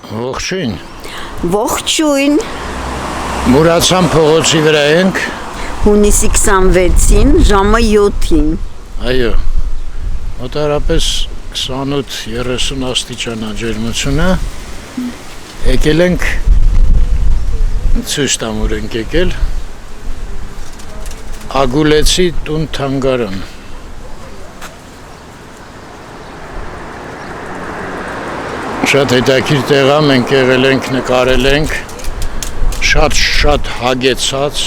Ողջույն։ Ողջույն, Մուրացան փողոցի վրա ենք։ հունիսի 26-ին ժամը 7-ին։ Այո։ Մոտարապես 28-30 աստիճան ջերմությունը։ Եկել ենք ցույց տամուր ենք եկել։ Ագուլեցի տուն թանգարան։ Շատ հետաքրքիր տեղ է, մենք եղել ենք, նկարել ենք, շատ հագեցած,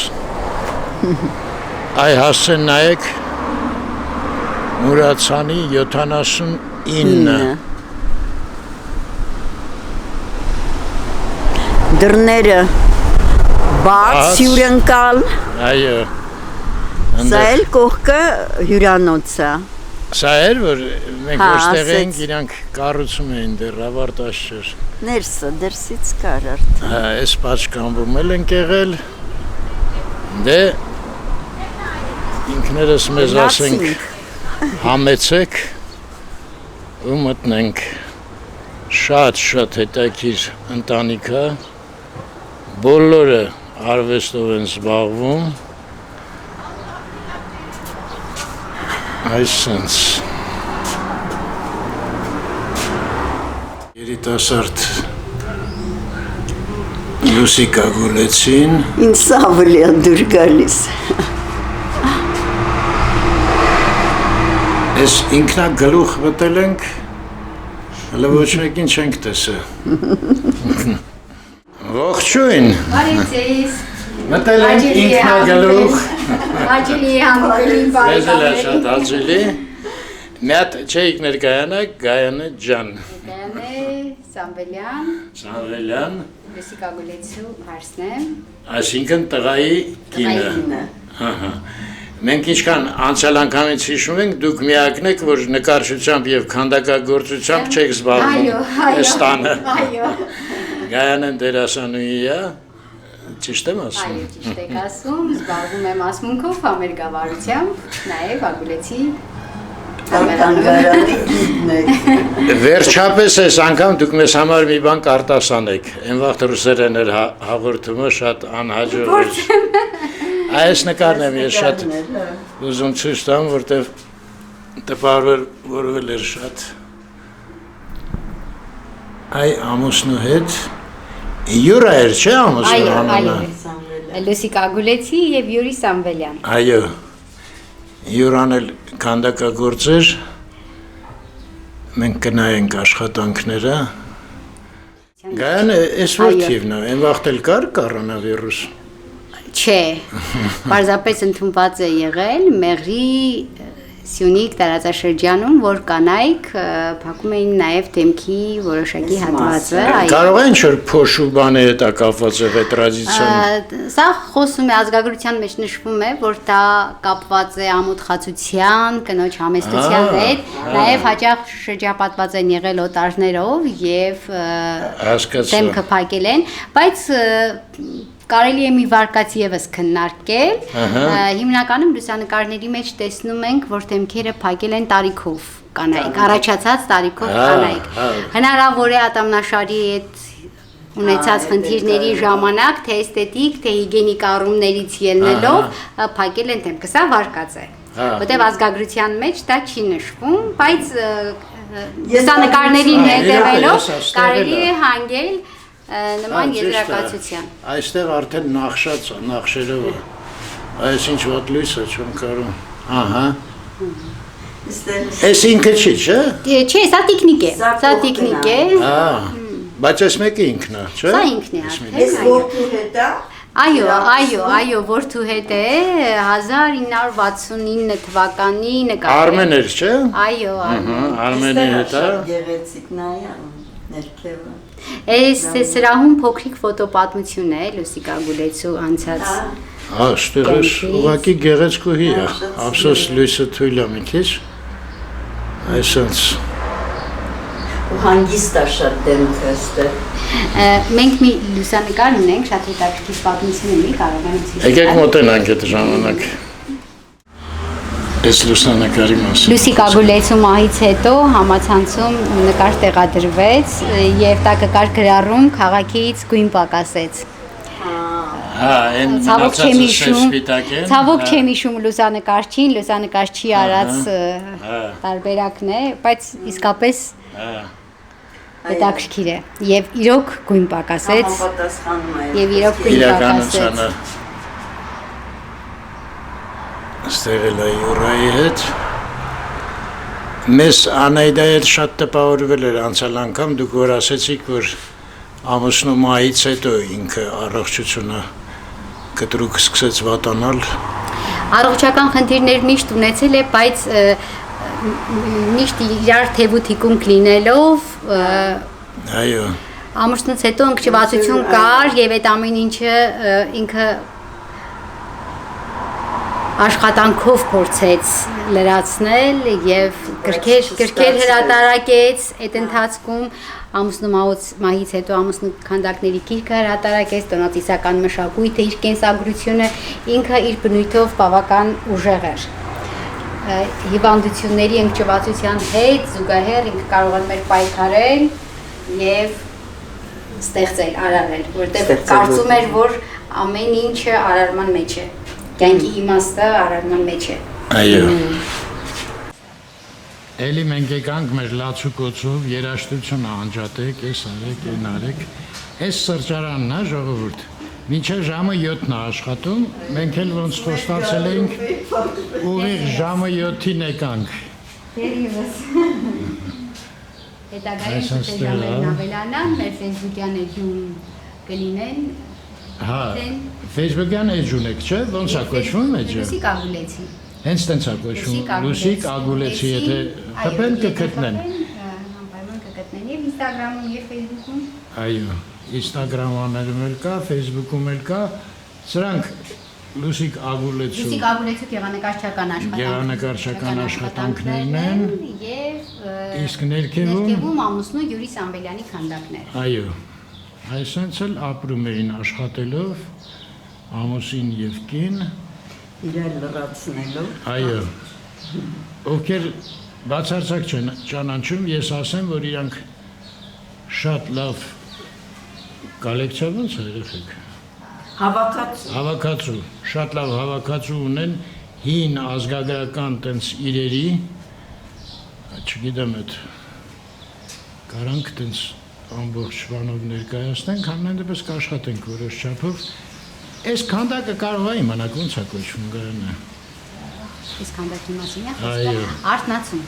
այ հասցեն նայեք, Մուրացանի 79 Դռները բաց հյուրընկալ, այո, սա էլ կողքը հյուրանոցը։ Սա էր, որ մենք ոստեղ ենք, իրանք կառուցում էին դեռ ավարտած չէր։ Ներսը, դրսից կար արդեն։ Այս պատշգամբում էլ ենք եղել, դե ինքներս մեզ ասենք համեցեք ու մտնենք, շատ հետաքրքիր ընտանիք է, բոլորը արվեստով են զբաղվում, այսինքն երիտասարդ Լուսիկ Ագուլեցին Ինձ ավելի է դուր գալիս։ Այս ինքնագլուխ մտել ենք, հələ ոչ մեկին չենք տեսել։ Ողջույն։ Բարև ձեզ։ Մտել ենք ինքնագլուխ։ Աջելի համբերի բարև։ Ձեզ էլ շատ աջելի։ Մի հատ չէիք ներկայանակ Գայանը ջան։ Գայանը Սամվելյան։ Լուսիկ Ագուլեցու հարսն է։ Այսինքն տղայի կինը։ Ահա։ Մենք ինչքան անցյալ անգամից հիշում ենք, դուք միակն եք, որ նկարչությամբ եւ քանդակագործությամբ չեք զբաղվում այս տանը։ Այո։ Գայանն դերասանուհի է, ճիշտ եմ ասում։ Այո, ճիշտ եք ասում, զբաղվում եմ ասմունքով, համերգավարությամբ, նաև Ագուլեցի Թանգարանի գիդն եք։ Վերջապես այս անգամ դուք մեզ համար մի բան կարտասանեք։ Այն վաղ ռուսերեն էր հաղորդումը շատ անհաջող էր։ Այս նկարն եմ ես շատ ուզում ցույց տամ, որտեվ տպավորվել էր շատ։ Այ ամուսնու հետ Յուրա էր, չէ՞ ամուսնու անունը։ Այո, Լուսիկ Ագուլեցի եւ Յուրի Սամվելյան։ Այո։ Յուրան էլ քանդակագործ էր։ Մենք կնայենք աշխատանքները։ Գայանը այս որ թիվն է, այն վաղտ էլ կար կորոնավիրուս։ Չէ, պարզապես ընդունված է եղել Մեղրի Սյունիք տարածաշրջանում, որ կանայք փակում էին նաև դեմքի որոշակի հատվածը։ Կարող է ինչ-որ փոշու բանի հետ կապված է տրադիցիոն։ Սա խոսում է ազգագրության մեջ նշվում է, որ դա կապված է ամոթխացության, կնոջ համեստության հետ, նաև հաճախ շրջապատված են եղել օտարներով եւ դեմքը փակել են, բայց կարելի է մի վարկած եւս քննարկել, հիմնականում լուսանկարների մեջ տեսնում ենք, որ դեմքերը փակել են տարիքով կանայք, առաջացած տարիքով կանայք։ Հնարավոր է ատամնաշարի հետ ունեցած խնդիրների ժամանակ, թե էսթետիկ, թե հիգիենիկ առումներից ելնելով փակել են դեմքը, սա վարկած է։ Որտեղ ազգագրության մեջ դա չի նշվում, բայց լուսանկարներին հետևելով կարելի է հանգել նման եզրակացության։ Այստեղ արդեն նախշերով է, այս ինչ ոտ լույսը չեմ կարում, ահա, այս ինքը չի, չէ? Չէ, սա տիկնիկ է, սա տիկնիկ է։ Բայց այս մեկը ինքն է, չէ? Սա ինքն է արդեն։ Ես որդու հետ է։ Այո, որդու հետ է 1969 թվականի նկարել։ Արմեն էր, չէ? Այո, Արմենի հետ է։ Գեղեցիկ նայա, ներքևը։ Այս սրահում փոքրիկ ֆոտոպատմություն է Լուսիկ Ագուլեցու անցած։ Այստեղ է ուղղակի գեղեցկուհի է, ափսոս լույսը թույլ է մի քիչ, այսպես։ Ու հանգիստ է շատ դեմքը այստեղ։ Մենք մի լուսանկար ունենք, շատ հետաքրքիր պատմություն ունի, կարող եմ ցույց տալ։ Եկեք մոտենանք այդ ժամանակ։ Այս լուսանկարի մասին։ Լուսիկ Ագուլեցու մահից հետո համացանցում նկար տեղադրվեց եւ տակը կար գրառում քաղաքից գույն պակասեց։ Հա, այն Ցավոք չեմ հիշում լուսանկարչի արած տարբերակն է, բայց իսկապես հետաքրքիր է եւ իրոք գույն պակասեց եւ իրոք գույն պակասեց։ Ստեղ էլ է Յուրայի հետ։ Մեզ Անայդայի հետ շատ տպավորվել էր անցյալ անգամ, դուք որ ասեցիք, որ ամուսնու մահից հետո ինքը առողջությունը կտրուկ սկսեց վատանալ։ Առողջական խնդիրներ միշտ ունեցել է, բայց միշտ իրար թեվու թիկունք լինելով Այո։ ամուսնուց հետո ընկճվածություն կար եւ այդ ամեն ինչը ինքը աշխատանքով փորձեց լրացնել եւ գրքեր հրատարակեց այդ ընթացքում ամուսնու մահից հետո ամուսնու քանդակների գիրքը հրատարակեց տնտեսական մշակույթը իր կենսագրությունը ինքը իր բնույթով բավական ուժեղ էր հիվանդությունների ընկճվածության հետ զուգահեռ ինքը կարողանում էր պայքարել եւ ստեղծել արարել որտեղ կարծում էր որ ամեն ինչը արարման մեջ է կյանքի իմաստը արարման մեջ է Այո Էլի մենք եկանք մեր լացուկոցով երաշտությունը անջատեք, ես արեք, են արեք Այս սրճարանն է ժողովուրդ Մինչև ժամը 7-ն է աշխատում Մենք էլ ոնց խոստացել էինք ուղիղ ժամը 7-ին եկանք Դերիվս Հետագայում շրջաններն ավելանան, մեր ֆեյսբուքյան էջում կլինեն Հա, ֆեյսբուքյան էջուն եք, չէ, ոնց է կոչվում էջը Լուսիկ Ագուլեցի Հենց տենց է կոչվում, Լուսիկ Ագուլեցի, եթե խփեն կգտնեն Անպայման կգտնեն և Instagram-ում և Facebook-ում Այո, Instagram-աներում էլ կա, Facebook-ում էլ կա Սրանք Լուսիկ Ագուլեցու Լուսիկ Ագուլեցու գեղանկարչական աշխատանքներն են Իսկ ներքևում ամուսնու Յուրի Սամվելյանի քանդակներ Այո, այսպես էլ ապրում էին աշխատելով ամուսին և կին իրար լրացնելով Այո, ովքեր բացարձակ չեն ճանաչում, ես ասեմ, որ իրանք շատ լավ կոլեկցիա ոնց է երեխեք Հավաքածու, շատ լավ հավաքածու ունեն հին ազգագրական տենց իրերի, չգիտեմ այդ կարանք տենց ամբողջ բանով ներկայացնենք, համենայն դեպս կաշխատենք որոշ չափով Այս քանդակը կարող է իմանաք ոնց է կոչվում գարանը Այս քանդակի մասին է Այո Արթնացում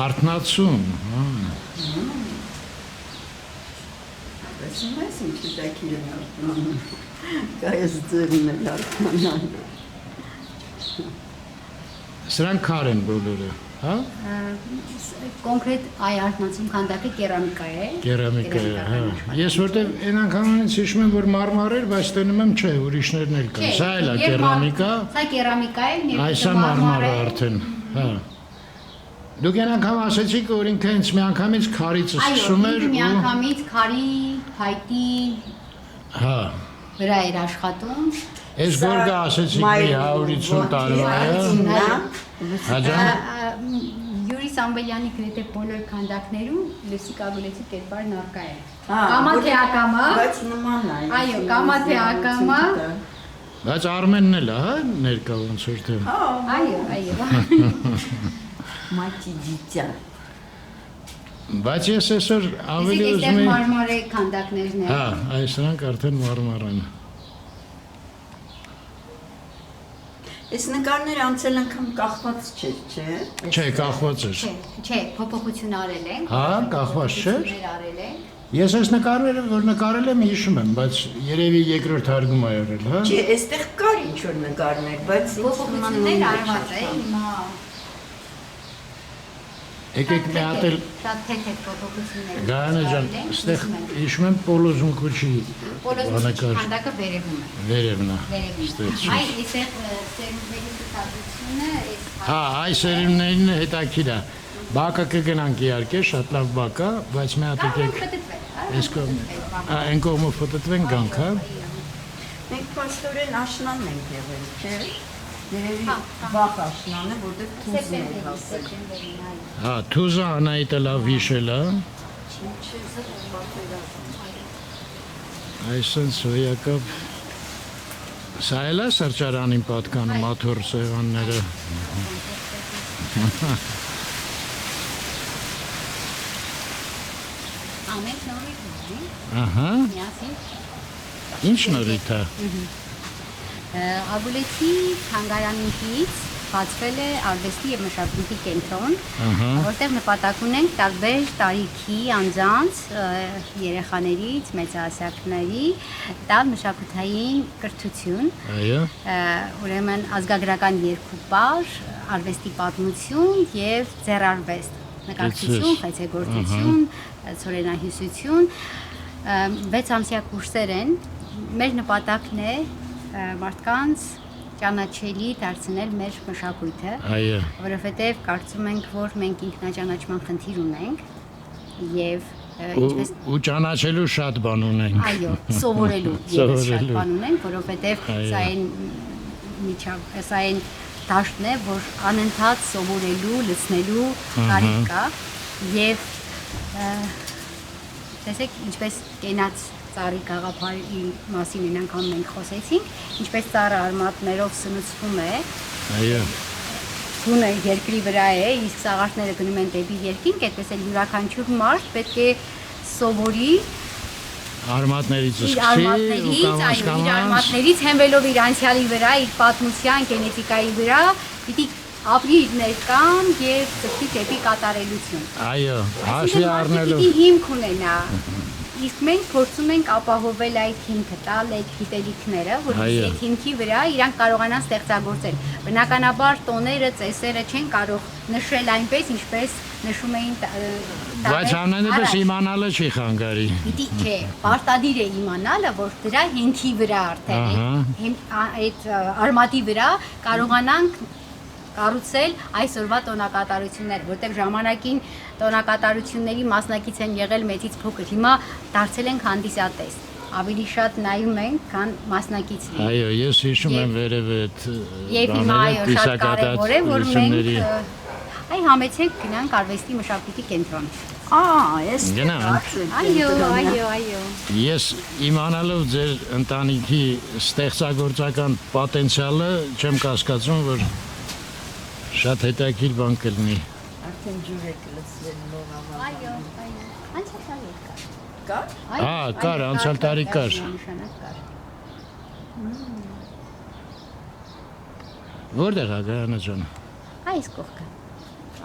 Արթնացում, Տեսնում ես ինչի տակիր են արթնանում Կայս ձերն էլ արթնանան Սրանք քար են բոլորը, հա? Կոնկրետ այ արթնացում քանդակը կերամիկա է Կերամիկա է, հա Ես որտև այն անգամանից հիշում եմ, որ մարմար էր, բայց տենում եմ չէ, ուրիշներն էլ կան Սա էլ է կերամիկա Սա կերամիկա է, Այս է մարմարը արդեն, հա Դուք այն անգամ ասեցիք, որ ինքը հենց միանգամից քարից սկսում էր Այո, միանգամից քարի, փայտի Հա վրա էր աշխատում Այս գորգը ասեցիք մի 150 տարվա է Հաջան Յուրի Սամվելյանի գրեթե բոլոր քանդակներում Լուսիկ Ագուլեցի կերպարն առկա է Կամա թե ակամա Բայց նման է Այո, կամա թե ակամա Բայց Արմենն էլ է, հա, ներկա ոնց որ թե Այո Մաչի դիտյա Բայց ես այսօր ավելի ուզում եմ եմ մարմարե քանդակներն են Հա, այս նրանք արդեն մարմար են Այս նկարները անցել անգամ կախված չէր, չէ? Չէ, կախված էր Չէ, փոփոխություն արել են Հա, կախված չէր արել են Ես այս նկարները, որ նկարել եմ, հիշում եմ, բայց երևի երկրորդ հարգում է եղել, հա Չէ, այստեղ կար ինչ-որ նկարներ, բայց փոփոխություններ արված է հիմա Եկեք մի հատ էլ շատ թեթև փոփոխություններ Գայանե ջան, այստեղ հիշում եմ Պոլոզունկուչի Պոլոզունկուչի քանդակը վերևում է Վերևն է Վերևում Այ այստեղ սերունդների ցուցադրությունը Հա, այ սերունդներին հետաքրքիր է Բակը կգնանք իհարկե, շատ լավ բակ է, բայց մի հատ եկեք այս կողմը Այն կողմով ֆոտոտվենք գանք, հա Մենք փաստորեն աշնանն ենք եղել, չէ՞։ Երևի վաղ աշնան է, որտեղ թուզն է հասել։ Հա, թուզը Անահիտը լավ հիշել է։ Այսինքն սոյակապ սա էլ է սրճարանին պատկանում աթոռ սեղանները։ Ամեն նորից է։ Ահա, Միասին ինչ նորից է։ Աբուլեցի թանգարանից բացվել է արվեստի եւ մշակույթի կենտրոն, Ահա, որտեղ նպատակ ունենք տարբեր տարիքի անձանց, երեխաներից, մեծահասակների տալ մշակութային կրթություն, այո, ուրեմն ազգագրական երկուպար, արվեստի պատմություն եւ ձեռարվեստ, նկարչություն, խեցեգործություն, ցորենահյուսություն, 6 ամսյա կուրսեր են։ Մեր նպատակն է մարդկանց ճանաչելի դարձնել մեր մշակույթը, այո, որովհետև կարծում ենք, որ մենք ինքնաճանաչման խնդիր ունենք եւ ինչպես ու ճանաչելու շատ բան ունենք։ այո, սովորելու ևս շատ Սովորելու։ բան ունենք, որովհետև Այո։ սա այն դաշտն է, որ անընդհատ սովորելու, լցնելու կարիք կա եւ տեսեք ինչպես կենաց ծառի գաղափարի մասին այն անգամ մենք խոսեցինք, ինչպես ծառը արմատներով սնուցվում է, Այո, գունը երկրի վրա է, իսկ սաղարթները գնում են դեպի երկինք, այդպես էլ յուրաքանչյուր մարդ պետք է սովորի արմատներից իր սկսի ու արմատներից, այո, իր կամաց արմատներից հենվելով իր անցյալի վրա, իր պատմության, գենետիկայի վրա, պիտի ապրի իր ներկան եւ ծրկի դեպի կատարելություն։ այո, հաշվի Այսինքն մարդը առնելու։ պիտի հիմք ունենա։ Իսկ մենք փորձում ենք ապահովել այդ հիմքը, տալ այդ գիտելիքները, Այո։ որովհետեւ այդ հիմքի վրա իրանք կարողանան ստեղծագործել։ Բնականաբար տոները, ծեսերը չեն կարող նշել այնպես, ինչպես նշում էին Բայց ամենևս առաջ։ իմանալը չի խանգարի։ Պիտի չէ, պարտադիր է իմանալը, որ դրա հենքի վրա արդեն Ահա։ այդ արմատի վրա կարողանանք կառուցել այսօրվա տոնակատարություններ, որտեղ ժամանակին տոնակատարությունների մասնակից են եղել մեծից փոքր, հիմա դարձել ենք հանդիսատես։ Ավելի շատ նայում ենք, քան մասնակիցներ։ Այո, ես հիշում եմ վերև այդ Եվ հիմա այո, շատ կարևոր է, որ ուսումների։ մենք այ համեցեք գնանք արվեստի մշակույթի կենտրոն։ Ես Գնանք։ Այո, այո, այո։ Ես իմանալով ձեր ընտանիքի ստեղծագործական պոտենցիալը չեմ կասկածում, որ շատ հետաքրքիր բան կլինի։ Արդեն ջուր եք լցրել լողավա։ Այո, այո։ Անցյալ տարի կար։ Կար։ Հա, կար, անցյալ տարի կար։ Նշանակ կար։ Որտեղ է Գայանա ջան։ Այս կողքը։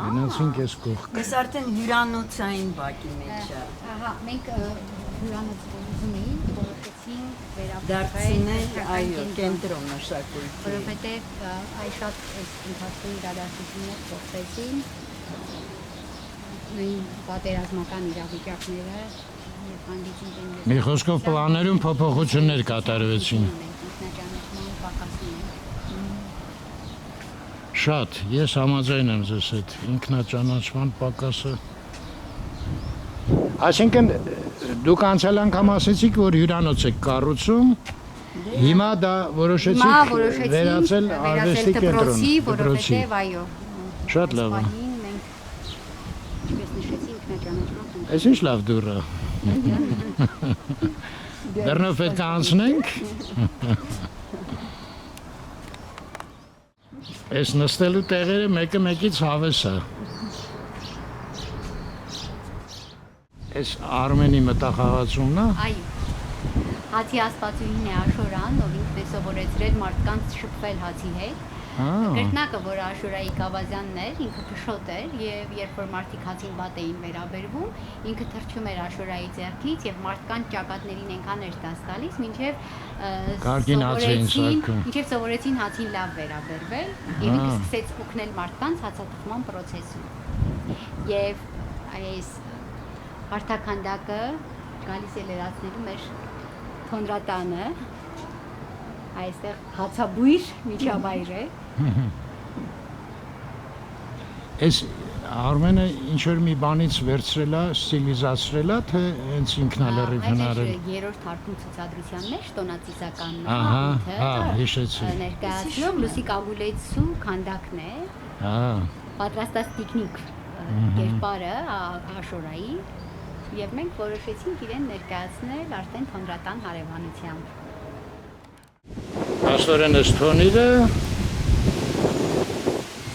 Գնացինք այս կողք։ Ես արդեն հյուրանոցային բակի մեջ եմ։ Ահա, մենք հյուրանոցում էինք, որոշեցինք Դարձնել, այո, կենտրոն մշակույթի։ որովհետև այ շատ այս ընթացքում իրադարձություններ փոխվեցին, նույն պատերազմական իրավիճակները եւ հանդիպում են։ Մի խոսքով պլաններում փոփոխություններ կատարվեցին։ Ինքնաճանաչման պակասում է։ Շատ, ես համաձայն եմ ձեզ հետ, ինքնաճանաչման պակասը։ Այսինքն դուք անցյալ անգամ ասեցիք, որ հյուրանոց եք կառուցում, հիմա դա որոշեցիք վերածել արվեստի կենտրոն։ դպրոցի, որովհետև այո։ Շատ լավ է։ Սպանին մենք ինչպես նշեցի ինքնաճանաչման խնդիր։ Այս ինչ լավ դուռ է։ Դեռնով պետք է անցնենք։ Այս նստելու տեղերը մեկը մեկից հավես է։ Այս Արմենի մտախաղացումն է։ Այո։ Հացի ասպատուհին է Աշորան, ով ինքն է սովորեցրել մարդկանց շփվել հացի հետ։ Կրկնակը, որ Աշուրայի Գավազյանն էր, ինքը փշոտ էր եւ երբ որ մարդիկ հացին բատ էին վերաբերվում, ինքը թռչում էր Աշուրայի ձեռքից եւ մարդկանց ճակատներին այնքան էր դաս տալիս, Կարգին հաց էին սարքում։ մինչեւ սովորեցին հացին լավ վերաբերվել եւ ինքը սկսեց օգնել մարդկանց հացաթխման process-ում։ Եվ այս հարթականդակը գալիս է լրացնելու մեր թոնրատանը, այստեղ հացաբույր միջավայր է։ Այս Արմենը ինչ որ մի բանից վերցրել է, ստիլիզացրել է, թե հենց ինքն է լրիվ հնարել։ Երրորդ հարկում ցուցադրության մեջ տոնացիզական Ահա, հա, հիշեցի։ ներկայացնում Լուսիկ Ագուլեցու քանդակն է։ Հա, Պատրաստած տիկնիկ կերպարը Աշորայի եւ մենք որոշեցինք իրեն ներկայացնել արդեն թոնրատան հարևանությամբ։ աստորեն էս թոնիրը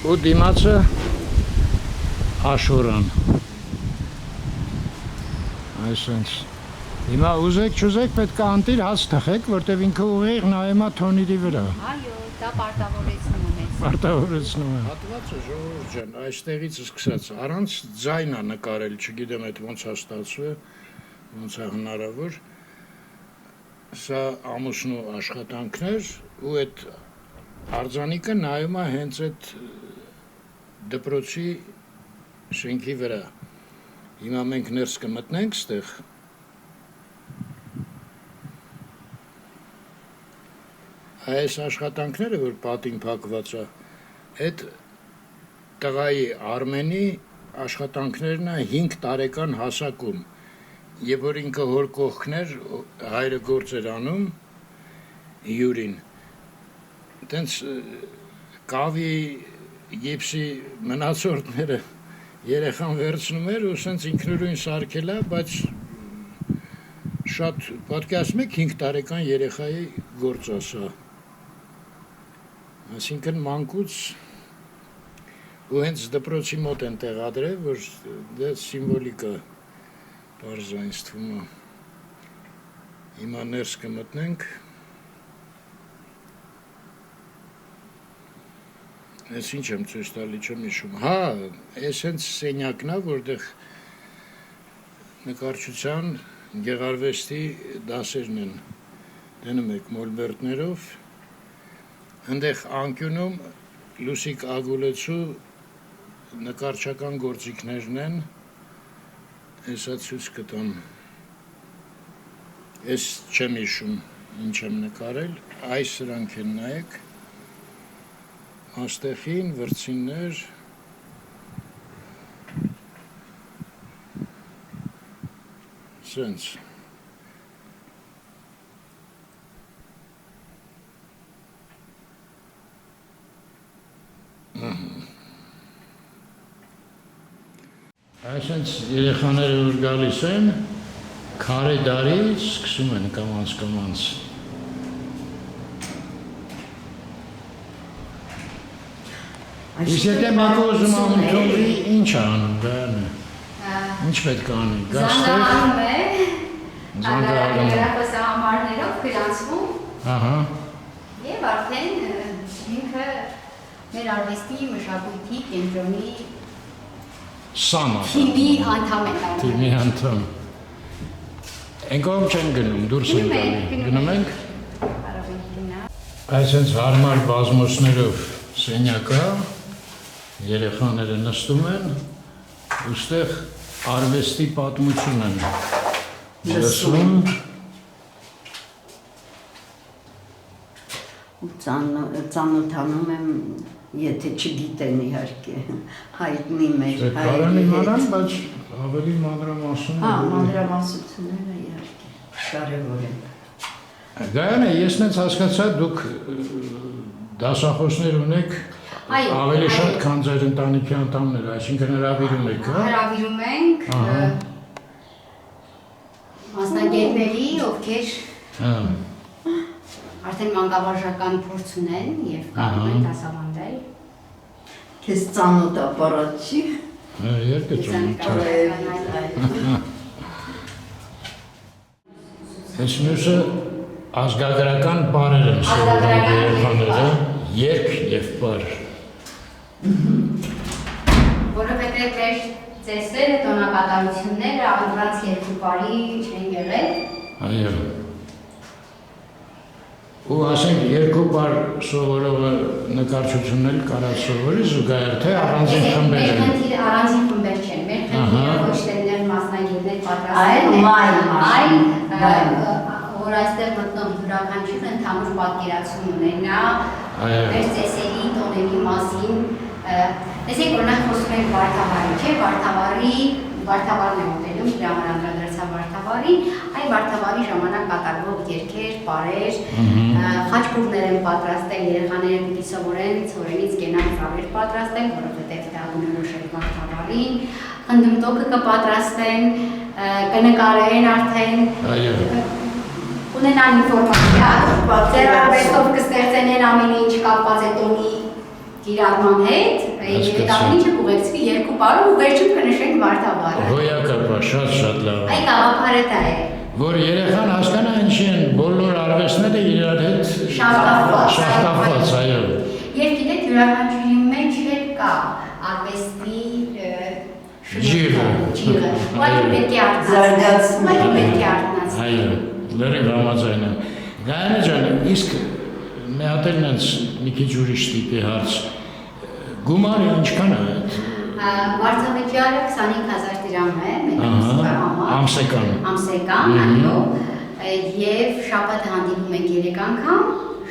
ու դիմացը Աշորան։ Այսինքն հիմա ուզեք չուզեք պետք է անտիր հաց թխեք, որտեվ ինքը ուղիղ նայում է թոնիրի վրա։ Այո, դա պարտավորեցնում է։ Պարտավորեցնում է։ Հատվածը ժողովուրդ ջան, այստեղից սկսած առանց ձայնա նկարել, չգիտեմ այդ ոնց է ստացվում, ոնց է հնարավոր։ Սա ամուսնու աշխատանքներ ու այդ արձանիկը նայում է հենց այդ դպրոցի շենքի վրա։ Հիմա մենք ներս կմտնենք ստեղ։ Այս աշխատանքները, որ պատին փակված է, այդ տղայի Արմենի աշխատանքներն է 5 տարեկան հասակում։ Եվ որ ինքը հոր կողքներ հայրը գործ էր անում Յուրին։ Տենց կավի գիպսի մնացորդները երեխան վերցնում էր ու սենց ինքնուրույն սարքել է, բայց շատ պատկերացնում եք 5 տարեկան երեխայի գործ է սա։ Այսինքն մանկուց ու հենց դպրոցի մոտ են տեղադրել, որ դա սիմվոլիկ է, պարզ է ինձ թվում է։ Հիմա ներս կմտնենք։ Ես ինչ եմ ցույց տալի, չեմ հիշում։ Հա, այս հենց սենյակն է, որտեղ նկարչության գեղարվեստի դասերն են դնում եք մոլբերտներով։ Այնտեղ անկյունում Լուսիկ Ագուլեցու նկարչական գործիքներն են։ Հեսա ցույց կտամ։ Ես չեմ հիշում ինչ եմ նկարել, այս սրանք են նայեք։ Աստեղին, վրձիններ, սենց։ Այսենց երեխաները որ գալիս են, քարե դարից սկսում են կամանց։ Իսկ եթե մեկը ուզում ամուսնուի, ինչ է անում, գանը։ Ինչ պետք է անի, գաստեղ։ Զանգահարում է։ Հեռախոսահամարներով գրանցվում։ Ահա։ Եվ արդեն ինքը մեր արվեստի մշակույթի կենտրոնի Սամա։ թիմի անդամ է։ Թիմի անդամ։ Ընկում չեն գնում, դուրս են գալի։ Գնում ենք։ Այսինքն հարմար բազմոցներով սենյակա երեխաները նստում են, ուստեղ արվեստի պատմություն են լսում։ Ծանոթանում եմ, եթե չգիտեն իհարկե, հայտնի մեր Կարան իմանան, բայց ավելի մանրամասն։ Հա, մանրամասնությունները իհարկե կարևոր են։ Գայանե, ես նենց հասկացա, դուք դասախոսներ ունեք ավելի շատ, քան ձեր ընտանիքի անդամները, այսինքն հրավիրում եք, հա։ Հրավիրում ենք մասնագետների, ովքեր արդեն մանկավարժական փորձ ունեն եւ կարող են դասավանդել։ Քեզ ծանոթ ապարատ չի։ Երկը ծանոթ։ Այս մյուսը ազգագրական բառեր են սովորում երեխաները, երգ եւ բառ։ Որովհետև մեր ծեսերը, տոնակատարությունները անդրանց երկու բարի չեն եղել։ Այո։ Ու ասենք երկու բառ սովորողը նկարչությունն էլ կարա սովորի զուգահեռ, թե առանձին խմբեր են։ Մեր առանձին խմբեր չեն, մեր խմբերը ոչ թե ներ մասնագետներ պատրաստել են, այլ որ այստեղ մտնող յուրաքանչյուրը ընդհանուր պատկերացում ունենա մեր ծեսերի, տոների մասին, Տեսեք, օրինակ խոսում ենք Վարդավառի, չէ՞, Վարդավառն է մոտենում, դրա համար անդրադարձա Վարդավառին, այ Վարդավառի ժամանակ կատարվող երգեր, պարեր, խաչկուրներ են պատրաստել, երեխաները պիտի սովորեն ցորենից կենան ծավեր պատրաստել, որովհետև դա բնորոշ է Վարդավառին, խնդմտոկը կպատրաստեն, կնկարեն արդեն, ունենան ինֆորմացիա, ձեռարվեստով կստեղծեն ամեն ինչ կապված է տոնի կիրառման հետ, եւ ամեն ինչը կուղեկցվի երկու բառով ու վերջում կնշենք Վարդավառը։ Հոյակապա, շատ լավ։ Այ գաղափարը դա է։ Որ երեխան հասկանա ինչի են բոլոր արվեստները իրար հետ շահկապված, այո։ Եվ գիտեք, յուրաքանչյուրի մեջ էլ կա արվեստի ջիղը, ուղղակի պետք է արթնացնել։ Այո, լրիվ համաձայն եմ։ Գայանե ջան, իսկ մի հատ էլ նենց մի քիչ ուրիշ տիպի հարց։ Գումարը ինչքան է այդ։ Վարձավճարը 25,000 դրամ է, ամսական, այո, եւ շաբաթը հանդիպում ենք 3 անգամ,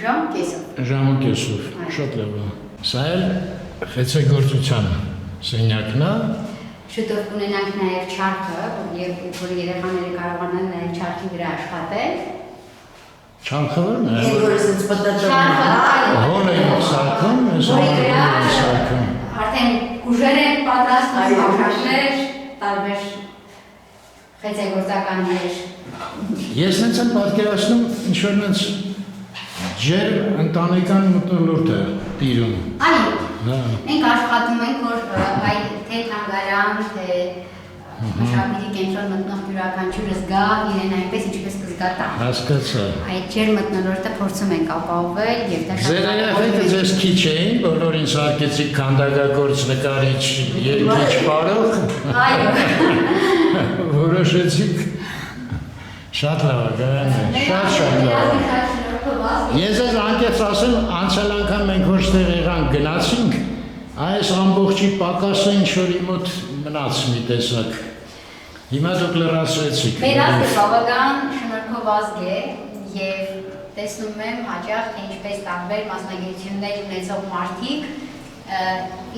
ժամ կեսով։ Ժամը կեսով, շատ լավ է։ Սա էլ խեցեգործության սենյակն է։ Շուտով կունենանք նաեւ չարքը, որ երեխաները կարողանան նաեւ չարքի վրա աշխատել։ Չանքվորն է։ Որ ասենց պատատում։ Հոլ են սարքում, սարքում։ Արդեն ուժեր են պատրաստում, բաժակներ, տարբեր խեցեգործականներ։ Ես նենց եմ պատկերացնում, ինչ-որ նենց ջեր ընտանեկան մթնոլորտ է տիրում։ Այո, մենք աշխատում ենք, որ թե թանգարան, թե մշակույթի կենտրոն մտնող յուրաքանչյուրը զգա իրեն այնպես, ինչպես կզգա տան։ Հասկացա։ Այդ ջեր մթնոլորտը փորձում ենք ապահովել եւ դա Ձեր երեխեքը ձեզ քիչ էին, բոլորին սարքեցիք քանդակագործ, նկարիչ, երգիչ, պարող։ Այո։ Որոշեցիք շատ լավ է, Գայանե, շատ լավ է։ Ես ես անկեղծ ասեմ, անցյալ անգամ մենք ոչ տեղ եղանք գնացինք, այս ամբողջի պակասը ինչ-որ մոտ մնաց մի տեսակ։ Հիմա դուք լրացրեցիք։ Մեր ազգը բավական շնորհքով ազգ է եւ տեսնում եմ հաճախ թե ինչպես տարբեր մասնագիտություններ ունեցող մարդիկ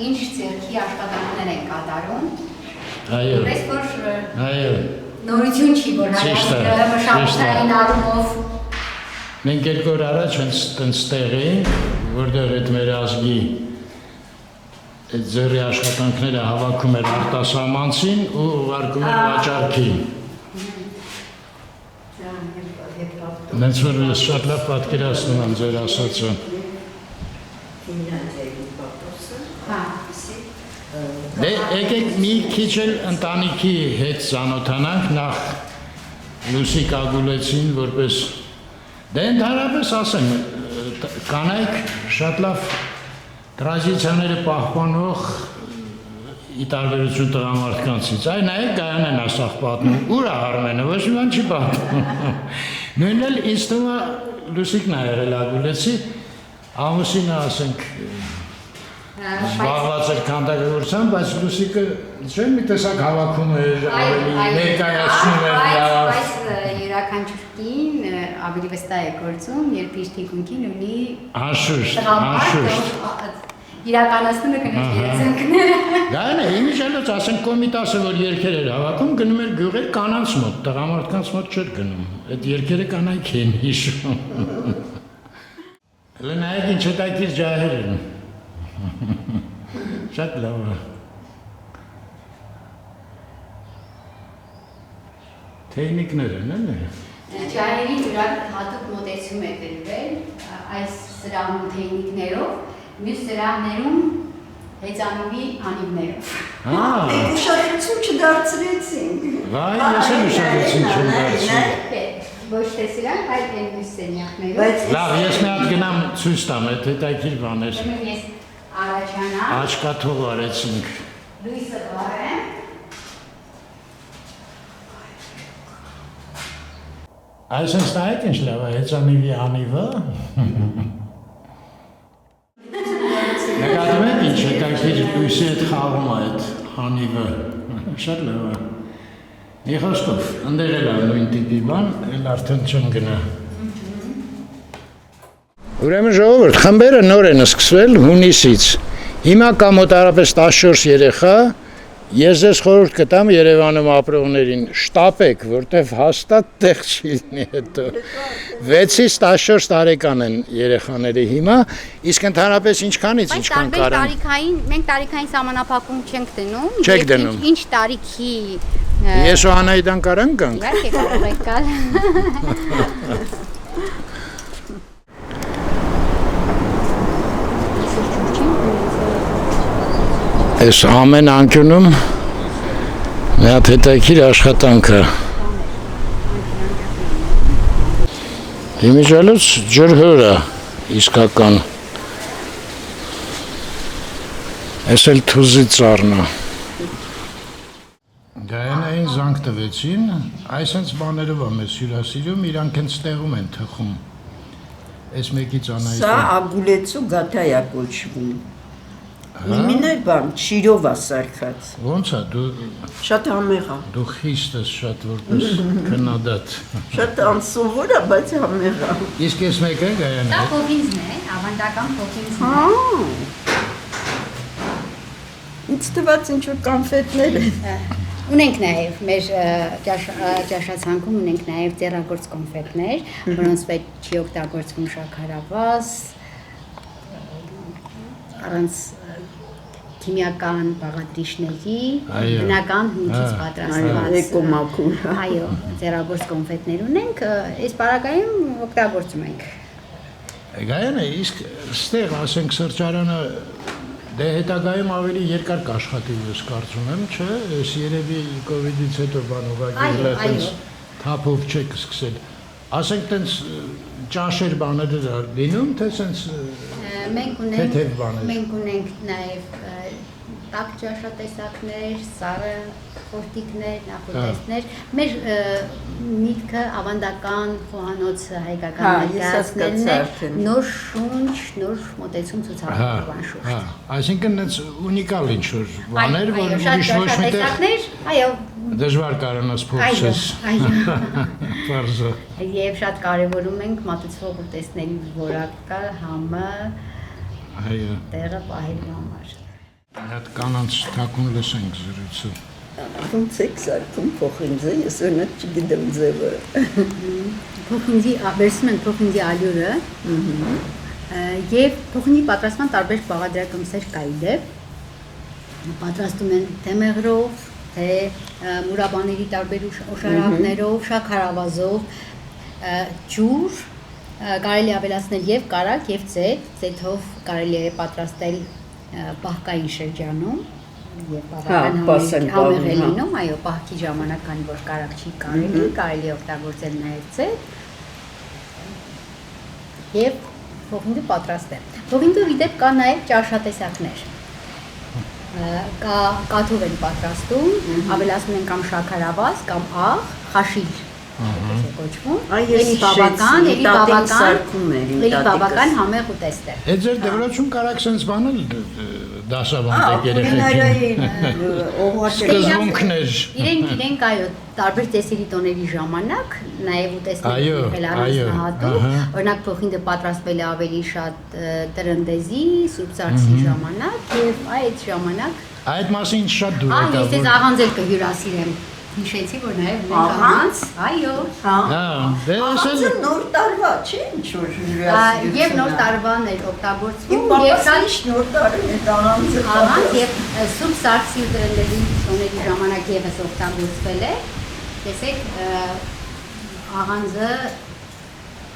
ինչ ցերքի աշխատանքներ են կատարում։ Այո։ Պես որ Այո։ նորություն չի, որ հայաստանը մշակութային առումով Մենք երկու օր առաջ հենց տենց տեղ էինք, որտեղ այդ մեր ազգի այդ ձեռի աշխատանքները հավաքում էր արտասահմանցին ու ուղարկում էր վաճառքին։ Նենց որ ես շատ լավ պատկերացնում եմ ձեր ասածը։ Դե եկեք մի քիչ էլ ընտանիքի հետ ծանոթանանք, նախ Լուսիկ Ագուլեցին որպես Դե ընդհանրապես ասեմ, կանայք շատ լավ տրադիցիաները պահպանող ի տարբերություն տղամարդկանցից։ Այ նայեք Գայանեն ասախ պատմում, ուր է Արմենը, ոչ մի բան չի պատմում։ Նույնն էլ ինձ թվում է Լուսիկն է եղել Ագուլեցի, ամուսինը ասենք զբաղված էր քանդակագործությամբ, բայց Լուսիկը չէ՞ մի տեսակ հավաքում էր, ավելի ներկայացնում էր լավ։ Այս յուրաքանչյուր կին ավելի վստահ է գործում, երբ իր թիկունքին ունի անշուշտ իրականացնում է կնոջ երազանքները։ Գայանե, իմիջիալոց ասենք Կոմիտասը, որ երգեր էր հավաքում, գնում էր գյուղեր կանանց մոտ, տղամարդկանց մոտ չէր գնում։ Այդ երգերը կանայք են հիշում։ Հələ նայեք ինչ հետաքրքիր ջահեր են։ Շատ լավ է։ Տեխնիկներ են, էլի։ Ջահերի հատուկ մոտեցում է տրվել այս սրահում տեխնիկներով, մյուս սրահներում հեծանուվի անիվներով։ Ուշադրություն չդարձրեցինք։ Վայ, ես էլ ուշադրություն չեմ դարձրել։ Ոչ թե սրանք, այլ են մյուս սենյակներով։ Լավ, ես մի հատ գնամ ցույց տամ, այդ հետաքրքիր բաներ։ Ես առաջանամ։ Աչքաթող արեցինք։ Լույսը վառեմ։ Այսինքն նայեք ինչ լավ է, հեծանիվի անիվը։ Նկատում եք ինչ հետաքրքիր լույսի հետ խաղում է այդ անիվը։ Շատ լավ է։ Մի խոսքով, ընդեղ էլ է նույն տիպի բան, էլ արդեն չեմ գնա։ Ուրեմն ժողովուրդ, խմբերը նոր են սկսվել հունիսից։ Հիմա կա մոտարապես 14 երեխա, ես ձեզ խորհուրդ կտամ Երևանում ապրողներին շտապեք, որտեվ հաստատ տեղ չի լինի հետո։ 6-ից 14 տարեկան են երեխաները հիմա, իսկ ընդհանրապես ինչքանից ինչքան կարան։ Մենք տարիքային սահմանափակում չենք դնում։ Չեք դնում։ Ինչ տարիքի Ես ու Անահիտան կարան գանք։ Իհարկե կարող եք գալ։ Այս ամեն անկյունում մի հատ հետաքրքիր աշխատանք է։ Իմիջալուց ջրհոր է իսկական։ Այս էլ թուզի ծառն է։ Գայանային զանգ տվեցին, այսպես բաներով է մեզ հյուրասիրում, իրանք հենց տեղում են թխում։ Այս մեկից Անահիտը։ Սա ագուլեցու գաթայա կոչվում։ Իմինը բան, շիրով է սարքած։ Ոնց է դու Շատ համեղ է։ դու խիստ ես շատ որպես քննադատ։ Շատ անսովոր է, բայց համեղ է։ Իսկ այս մեկը Գայանա։ Դա փոխինձն է, ավանդական փոխինձն է։ Ինձ թվաց ինչ-որ կոնֆետներ են։ Ունենք նաև մեր ճաշացանկում ունենք նաև ձեռագործ կոնֆետներ, որոնց մեջ չի օգտագործվում շաքարավազ, առանց քիմիական բաղադրիչների, բնական հումքից պատրաստված։ Էկոմաքուր։ Այո, ձեռագործ կոնֆետներ ունենք, այս պարագայում օգտագործում ենք։ Գայանա, իսկ ստեղ ասենք սրճարանը դե հետագայում ավելի երկար կաշխատի ես կարծում եմ, չէ՞, ես երևի կովիդից հետո բան ուղղակի այդպես թափով չեք սկսել։ Ասենք տենց ճաշեր բաներ լինում, թե սենց Մենք ունենք նաև տաք ճաշատեսակներ, սառը խորտիկներ, նախուտեստներ։ Մեր միտքը ավանդական խոհանոց հայկական ներկայացնելն է, նոր շունչ, նոր մոտեցում ցուցաբերման շուրջ։ Այսինքն այնց ունիկալ ինչ-որ բաներ, որ ուրիշ ոչ միտեղ այո, դժվար կարողանաս փոխել։ այո։ Պարզը։ Եվ շատ կարևորում ենք մատուցվող ուտեստների որակը, համը, Այո։ տեղը պահելու համար։ Այդ կանանց թակուն լսենք զրույցը։ Ոնց եք սարքում փոխինձը, ես օրինակ չգիտեմ ձևը։ Փոխինձի վերցնում են փոխինձի ալյուրը եւ փոխինձի պատրաստման տարբեր բաղադրակոմսեր կա իդեպ։ Պատրաստում են թե մեղրով, թե մուրաբաների տարբեր օշարակներով, շաքարավազով, ջուր, կարելի ավելացնել եւ կարագ եւ ծեթով կարելի է պատրաստել պահկային շրջանում եւ բավական համեղ է լինում, այո, պահքի ժամանակ, քանի որ կարագ չի կարելի է օգտագործել նաեւ ծեթ եւ փոխինձը պատրաստել։ Փոխինձով իդեպ կա նաեւ ճաշատեսակներ։ Կաթով են պատրաստում, ավելացնում են կամ շաքարավազ, կամ աղ, խաշիլ, կոչվում։ Էլի բավական համեղ ուտեստ է։ Այդ ձեր դրոցում կարաք սենց բանել դասավանդեք երեխեքին։ Սկզբունքներ։ Իրենք այո, տարբեր տեսերի տոների ժամանակ նաև ուտեստներ են առանձնահատուկ։ Օրինակ փոխինձը պատրաստվել է ավելի շատ տրնդեզի, սուրբ սարսի ժամանակ եւ այդ ժամանակ Այդ մասին շատ դուր եկա։ Ես ես աղանձել կհյուրասիրեմ։ Հիշեցի, որ նաև մենք աղանց, այո։ Աղանձը նոր տարվա, չէ՞ ինչ-որ հյուրասիրություն։ Եվ նոր տարվան էր օգտագործվում, եւ շատ նոր տարի է աղանձը։ Աղանց եւ սուրբ սարսի ու տրնդեզի տոների ժամանակ եւս օգտագործվել է։ Տեսեք, աղանձը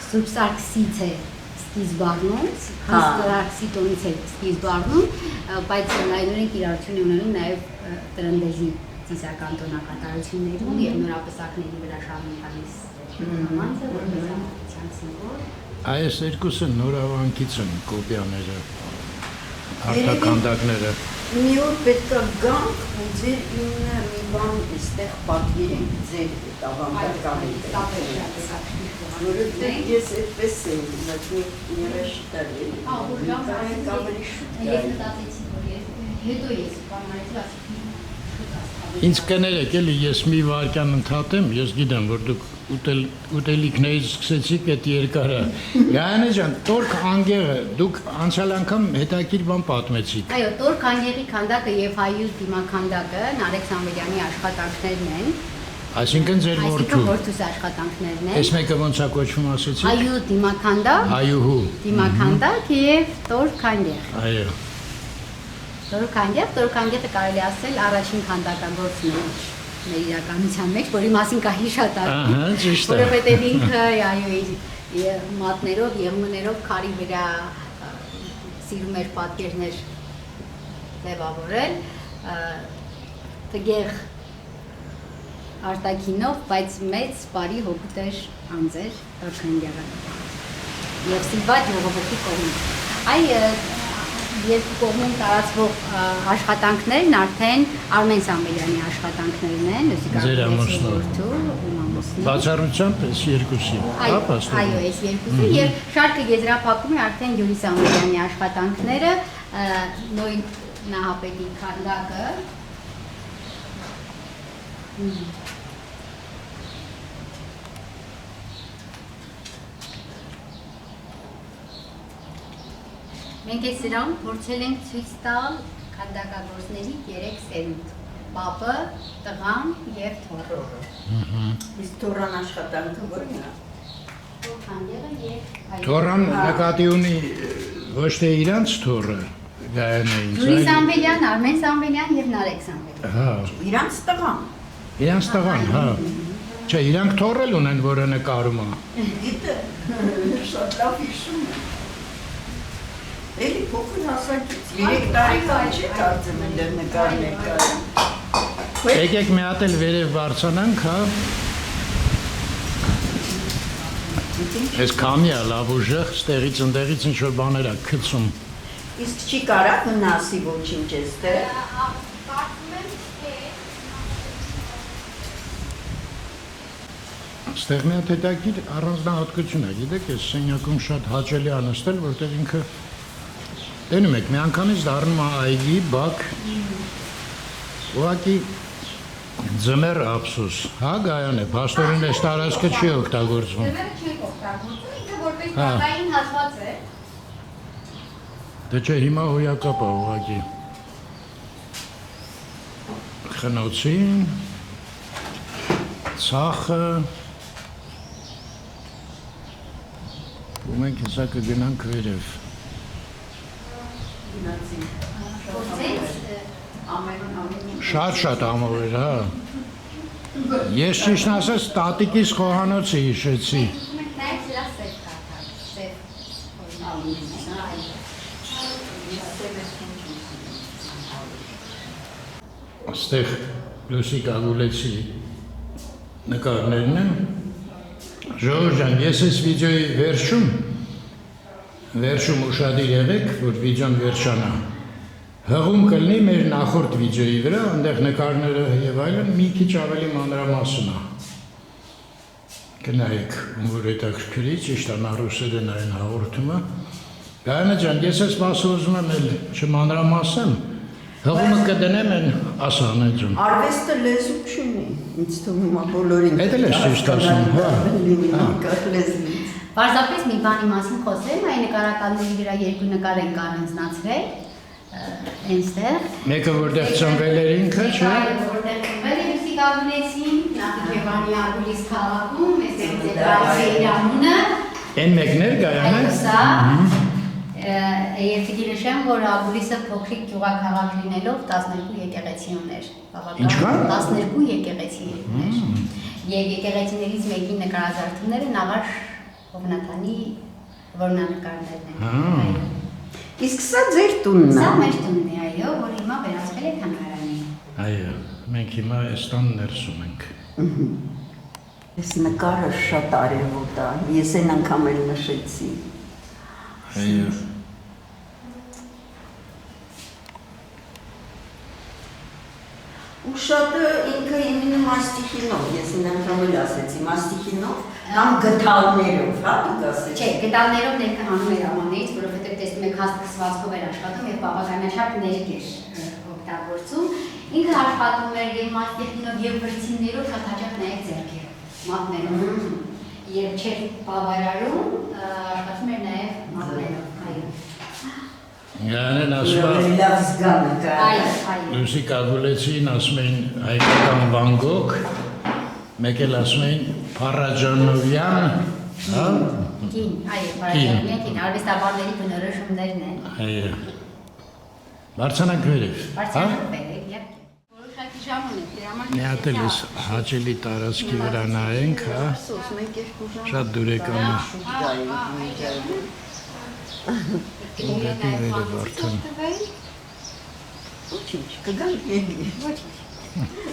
սուրբ սարսից է սկիզբ առնում, սարսի տոնից է սկիզբ առնում, բայց լայնորեն կիրառություն ունենում նաև տրնդեզի ծիսական տոնակատարություններում եւ նորապսակների վրա շարունակալիս աղանձը, որպես ամրության սիմվոլ։ Այս երկուսը նորավանքից են կոպիաները, արտաքանդակները։ Մի օր պետք է գանք ու ձեր ինը մի բան այստեղ պատվիրենք ձեր ավանդական որովհետև ես այդպես եմ, բայց մի երեշի տարի ավելի շուտ։ Ես մտածեցի, որ հետո ես բանալից ասեցի շուտ ասա։ Ինձ կներեք էլի ես մի վարքան ընդհատեմ, ես գիտեմ որ դուք ուտելիքներից սկսեցիք այդ երկարը։ Գայանե ջան, Տորք անգեղը դուք անցյալ անգամ հետաքրքիր բան պատմեցիք։ Այո, Տորք անգեղի քանդակը եւ հայուց դիմաքանդակը Նարեկ Սամվելյանի աշխատանքներն են։ Այսինքն ձեր որդու։ Այսինքն որդուս աշխատանքներն են։ Այս մեկը ոնց է կոչվում ասեցիք։ Հայու դիմաքանդակ, Հայուհու։ դիմաքանդակ եւ Տորք անգեղ։ Այո։ Տորք անգեղը կարելի ասել առաջին քանդակագործն է մեր իրականության մեջ, որի մասին կա հիշատակը։ Ահա, ճիշտ է։ Որովհետեւ ինքը այո իր մատներով, եղուններով քարի վրա սիրում էր պատկերներ ձևավորել, տգեղ արտաքինով, բայց մեծ բարի հոգուտեր անձեր Տորք անգեղը։ Եվ սիվատ ժողովրդի կողմից։ Այ երկու կողմում տարածվող աշխատանքներն արդեն Արմեն Սամվելյանի աշխատանքներն են, Ձեր ամուսնու։ Բացառությամբ այս երկուսի։ Այո, այս երկուսը եւ շարքը եզրափակում է արդեն Յուրի Սամվելյանի աշխատանքները, նույն նահապետի քանդակը։ Մենք այս սրան փորձել ենք ցույց տալ քանդակագործների 3 սերունդ՝ պապը, տղան եւ թոռը։ Իսկ Թորան աշխատանքը ո՞րն է։ Տորք անգեղը եւ Թորան նկատի ունի ոչ թե իրանց թորը, Գայանեին։ Յուրի Սամվելյան, Արմեն Սամվելյան եւ Նարեկ Սամվելյան։ Հա, Իրանց տղան։ իրանց տղան, հա։ Չէ, իրանք թորել ունեն, որը նկարում է։ Գիտե, շատ լավ հիշում եմ։ Էլի փոքր հասակից 3 տարեկան չի կարծեմ են դեռ նկարներ կային։ Եկեք մի հատ էլ վերև բարձրանանք, հա։ Այս քամի է լավ ուժեղ, ստեղից ընդեղից ինչ որ բաներ է գցում։ Իսկ չի կարա վնասի ոչինչ էստեղ։ Ստեղ մի հատ հետաքրքիր առանձնահատկություն է, գիտեք, այս սենյակում շատ հաճելի է նստել, որտեղ ինքը տենում եք, մի անգամից դառնում է այգի, բակ, ուղղակի ձմեռ ափսոս, հա Գայանե, փաստորեն այս տարածքը չի օգտագործվում։ Ձմեռը չի օգտագործում, ինքը որպես Հա։ բակային հատված է։ Դե չէ, հիմա հոյակապ է ուղղակի։ Խնոցին, ցախը, ու մենք հեսա կգնանք վերև։ Շատ ամով էր, հա։ Ես ճիշտն ասած տատիկիս խոհանոցը հիշեցի։ Մենք նաև սրա սև կաթար, սև։ Աստեղ Լուսիկ Ագուլեցի նկարներն են։ Ժողովուրդ ջան, ես այս վիդեոյի վերջում ուշադիր եղեք, որ վիդեոն վերջանա։ Հղում կլինի մեր նախորդ վիդեոյի վրա, այնտեղ նկարները եւ այլն մի քիչ ավելի մանրամասն է։ Գնայեք, որ հետաքրքրի, ճիշտ է, նա ռուսերեն այն հաղորդումը։ Գայանե ջան, ես այս մասը ուզում եմ էլ չմանրամասեմ, հղումը կդնեմ են ասան այդ ջան։ Արվեստը լեզու չունի, ինձ թվում է բոլորին։ Էդ էլ ես ճիշտ ասում, հա։ լեզվից։ Պարզապես մի բանի մասին խոսեմ, այն նկարականների վրա երկու նկար են առանձնացրել, այնտեղ։ Մեկը որտեղ ծնվել էր ինքը, չէ՞։ Որտեղ ծնվել է Լուսիկ Ագուլեցին, Նախիջևանի Ագուլիս քաղաքում, այսպես է իր անունը։ Այն մեկն էր Գայանե։ Այո, սա եւ պիտի նշեմ, որ Ագուլիսը փոքրիկ գյուղաքաղաք լինելով 12 եկեղեցի ուներ։ Ինչքան? 12 եկեղեցի ուներ։ Եվ եկեղեցիներից մեկի նկարազարդումները Նաղար Հովնաթանի որմնանկարներն են։ Իսկ սա ձեր տունն է։ Սա մեր տունն է, այո, որ հիմա վերածվել է թանգարանի։ Այո, մենք հիմա այս տան ներսում ենք։ Այս նկարը շատ արևոտ է, ես այն անգամ էլ նշեցի։ Այո։ Ու շատը ինքը իմինը մաստիխինով, ես այն անգամ էլ ասեցի, մաստիխինով, կամ գտալներով, հա դուք ասեցի։ Չէ, գտալներով ներքը հանում էր ամանից, որովհետև տեսնում եք հասկացվածքով էր աշխատում եւ բավականաչափ ներք էր օգտագործում Ինքը աշխատում էր եւ մաստեխինով եւ վրցիններով շատ հաճախ նաեւ ձեռքերը, մատներով։ Երբ չէր բավարարում, աշխատում էր նաեւ մատներով, այո։ Յանեն ասում լավ զգանը կա։ Այո։ Լուսի Կագուլեցին ասում էին հայկական Վան Գոգ, մեկ էլ ասում էին Փարաջանովյան, հա? Կին, այո, Փարաջանովյան կին, արվեստաբանների բնորոշումներն են։ Այո։ Բարձրանք վերև, հա? Բարձրանք վերև, եւ որոշակի ժամ ունենք, դրա համար Մի հատ էլ էս հաճելի տարածքի վրա նայենք, հա? Շատ դուրեկան է։ Ուղղակի վերև արդեն։ Ոչինչ, կգանք էլի։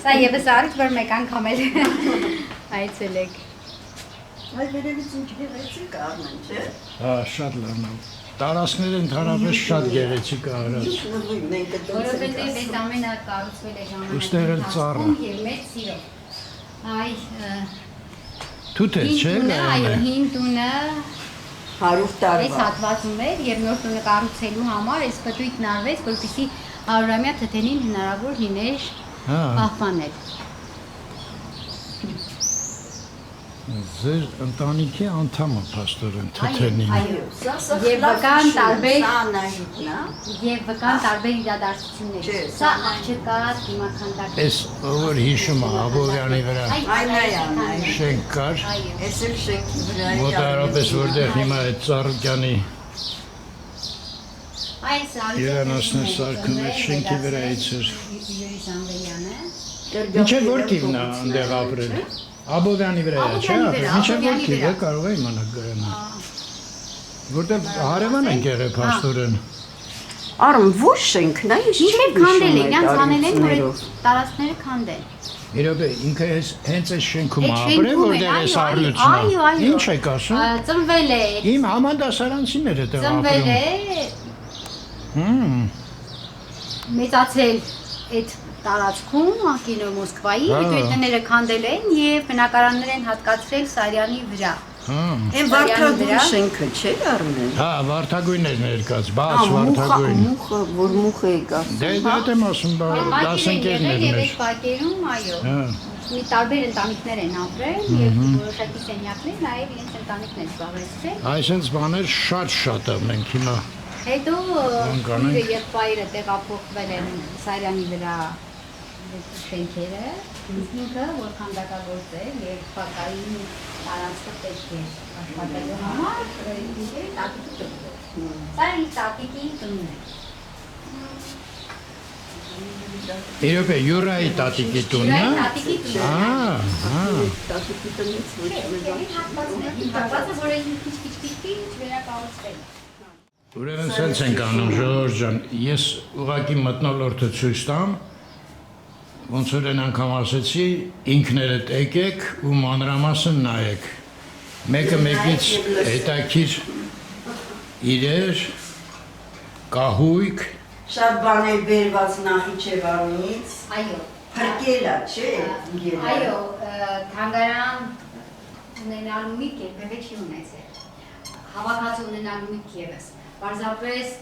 Սա եւս արիք, որ մեկ անգամ էլ այցելեք։ Այ վերևից ինչ գեղեցիկ առնեն, չէ։ Հա, շատ լավն է։ Տարածքները ընդհանրապես շատ գեղեցիկ է արած։ Նույն մենք դեռ Որովհետև այս ամենը կառուցվել է Ուստեր էլ ծառը։ ժամանակում եւ մեծ սիրով։ Այ Թութ է, չէ՞ այո, գայանը։ հին տունը 100 այս տարվա։ հատվածում էր եւ նոր տունը կառուցելու համար այս պտույտն արվեց, որպեսզի 100-ամյա թթենին հնարավոր լիներ Հա, պահպանել։ ձեր ընտանիքի անդամը փաստորեն թթենին։ Այո, Սա Եվ վկան տարբեր- Սա անահիտն է։ եւ վկան տարբեր իրադարձություններ։ Չէ, Սա աղջկա դիմականդակ։ Այս ով հիշում է Աբովյանի վրա Այն է, այն է։ շենք կար, Այո։ Էս էլ շենքի վրա է։ մոտարապես որտեղ հիմա այդ Ծառուկյանի Այս Երանոսն է սարքում այդ շենքի վրայից էր։ Յուրի Զանգելյանը։ Մինչև որ կիվն է այնտեղ ապրել։ Աբովյանի վրա է, չէ՞։ Մինչև որ կիվ է կարող է իմանալ գրանա։ Որտեղ հարևան են եղել փաստորեն։ Արմ ոչ շենքն է, ինչ Ինչեր քանդել են, իրանց անել են, որ այդ տարածքները քանդեն։ Իրոք ինքը հենց այս շենքում Այդ ապրել, շենքում որտեղ է, այս այո, առյուծն է։ այո, այո։ Ինչ եք ասում։ Ծնվել է, Իմ համանդասարանցիները դեռ ծնվել ապրում։ է, Հմ, մեծացել այդ տարածքում, կինո Մոսկվայի, Հա։ հետույթները քանդել են եւ բնակարաններ են հատկացրել Սարյանի վրա։ հմ։ Այն վարդագույն շենքը չէ Արմեն։ Հա, վարդագույն էր ներկած, բաց վարդագույն։ Մուխը, որ մուխ է գասում։ Դե դա եմ ասում, դասընկերներ եւ մեր։ այդ բակերում, այո։ Հա, Մի տարբեր ընտանիքներ են ապրել եւ որոշակի սենյակներ նաեւ իրենց ընտանիքն են զբաղեցրել։ այսպես բաներ շատ է մենք հիմա։ Հետո կանենք։ իր եղբայրը տեղափոխվել են Սարյանի վրա շենքերը, ինքը որ քանդակագործ է եւ բակային տարածքը պետք է աշխատելու համար ինքը տատիկի տուն։ Սա իր տատիկի տունն է։ Իրոք է Յուրայի տատիկի տունն է։ Տատիկի տունն է։ Հա։ Տասուկի տնից ոչ մի Հատվածը, որ քիչ վերակառուցվել է։ Ուրեմն սենց ենք անում, Ժողովուրդ ջան, ես ուղղակի մթնոլորտը ցույց տամ, ոնց որ այն անգամ ասեցի, ինքներդ եկեք ու մանրամասն նայեք։ Մեկը մեկից հետաքրիր իրեր, կահույք, Շատ բաներ բերված Նախիջևանից, Այո։ փրկելա, չէ՞։ Այո, թանգարան ունենալու մի կերպ չի ունեցել։ Հավաքած ունենալու մի կերպ։ Պարզապես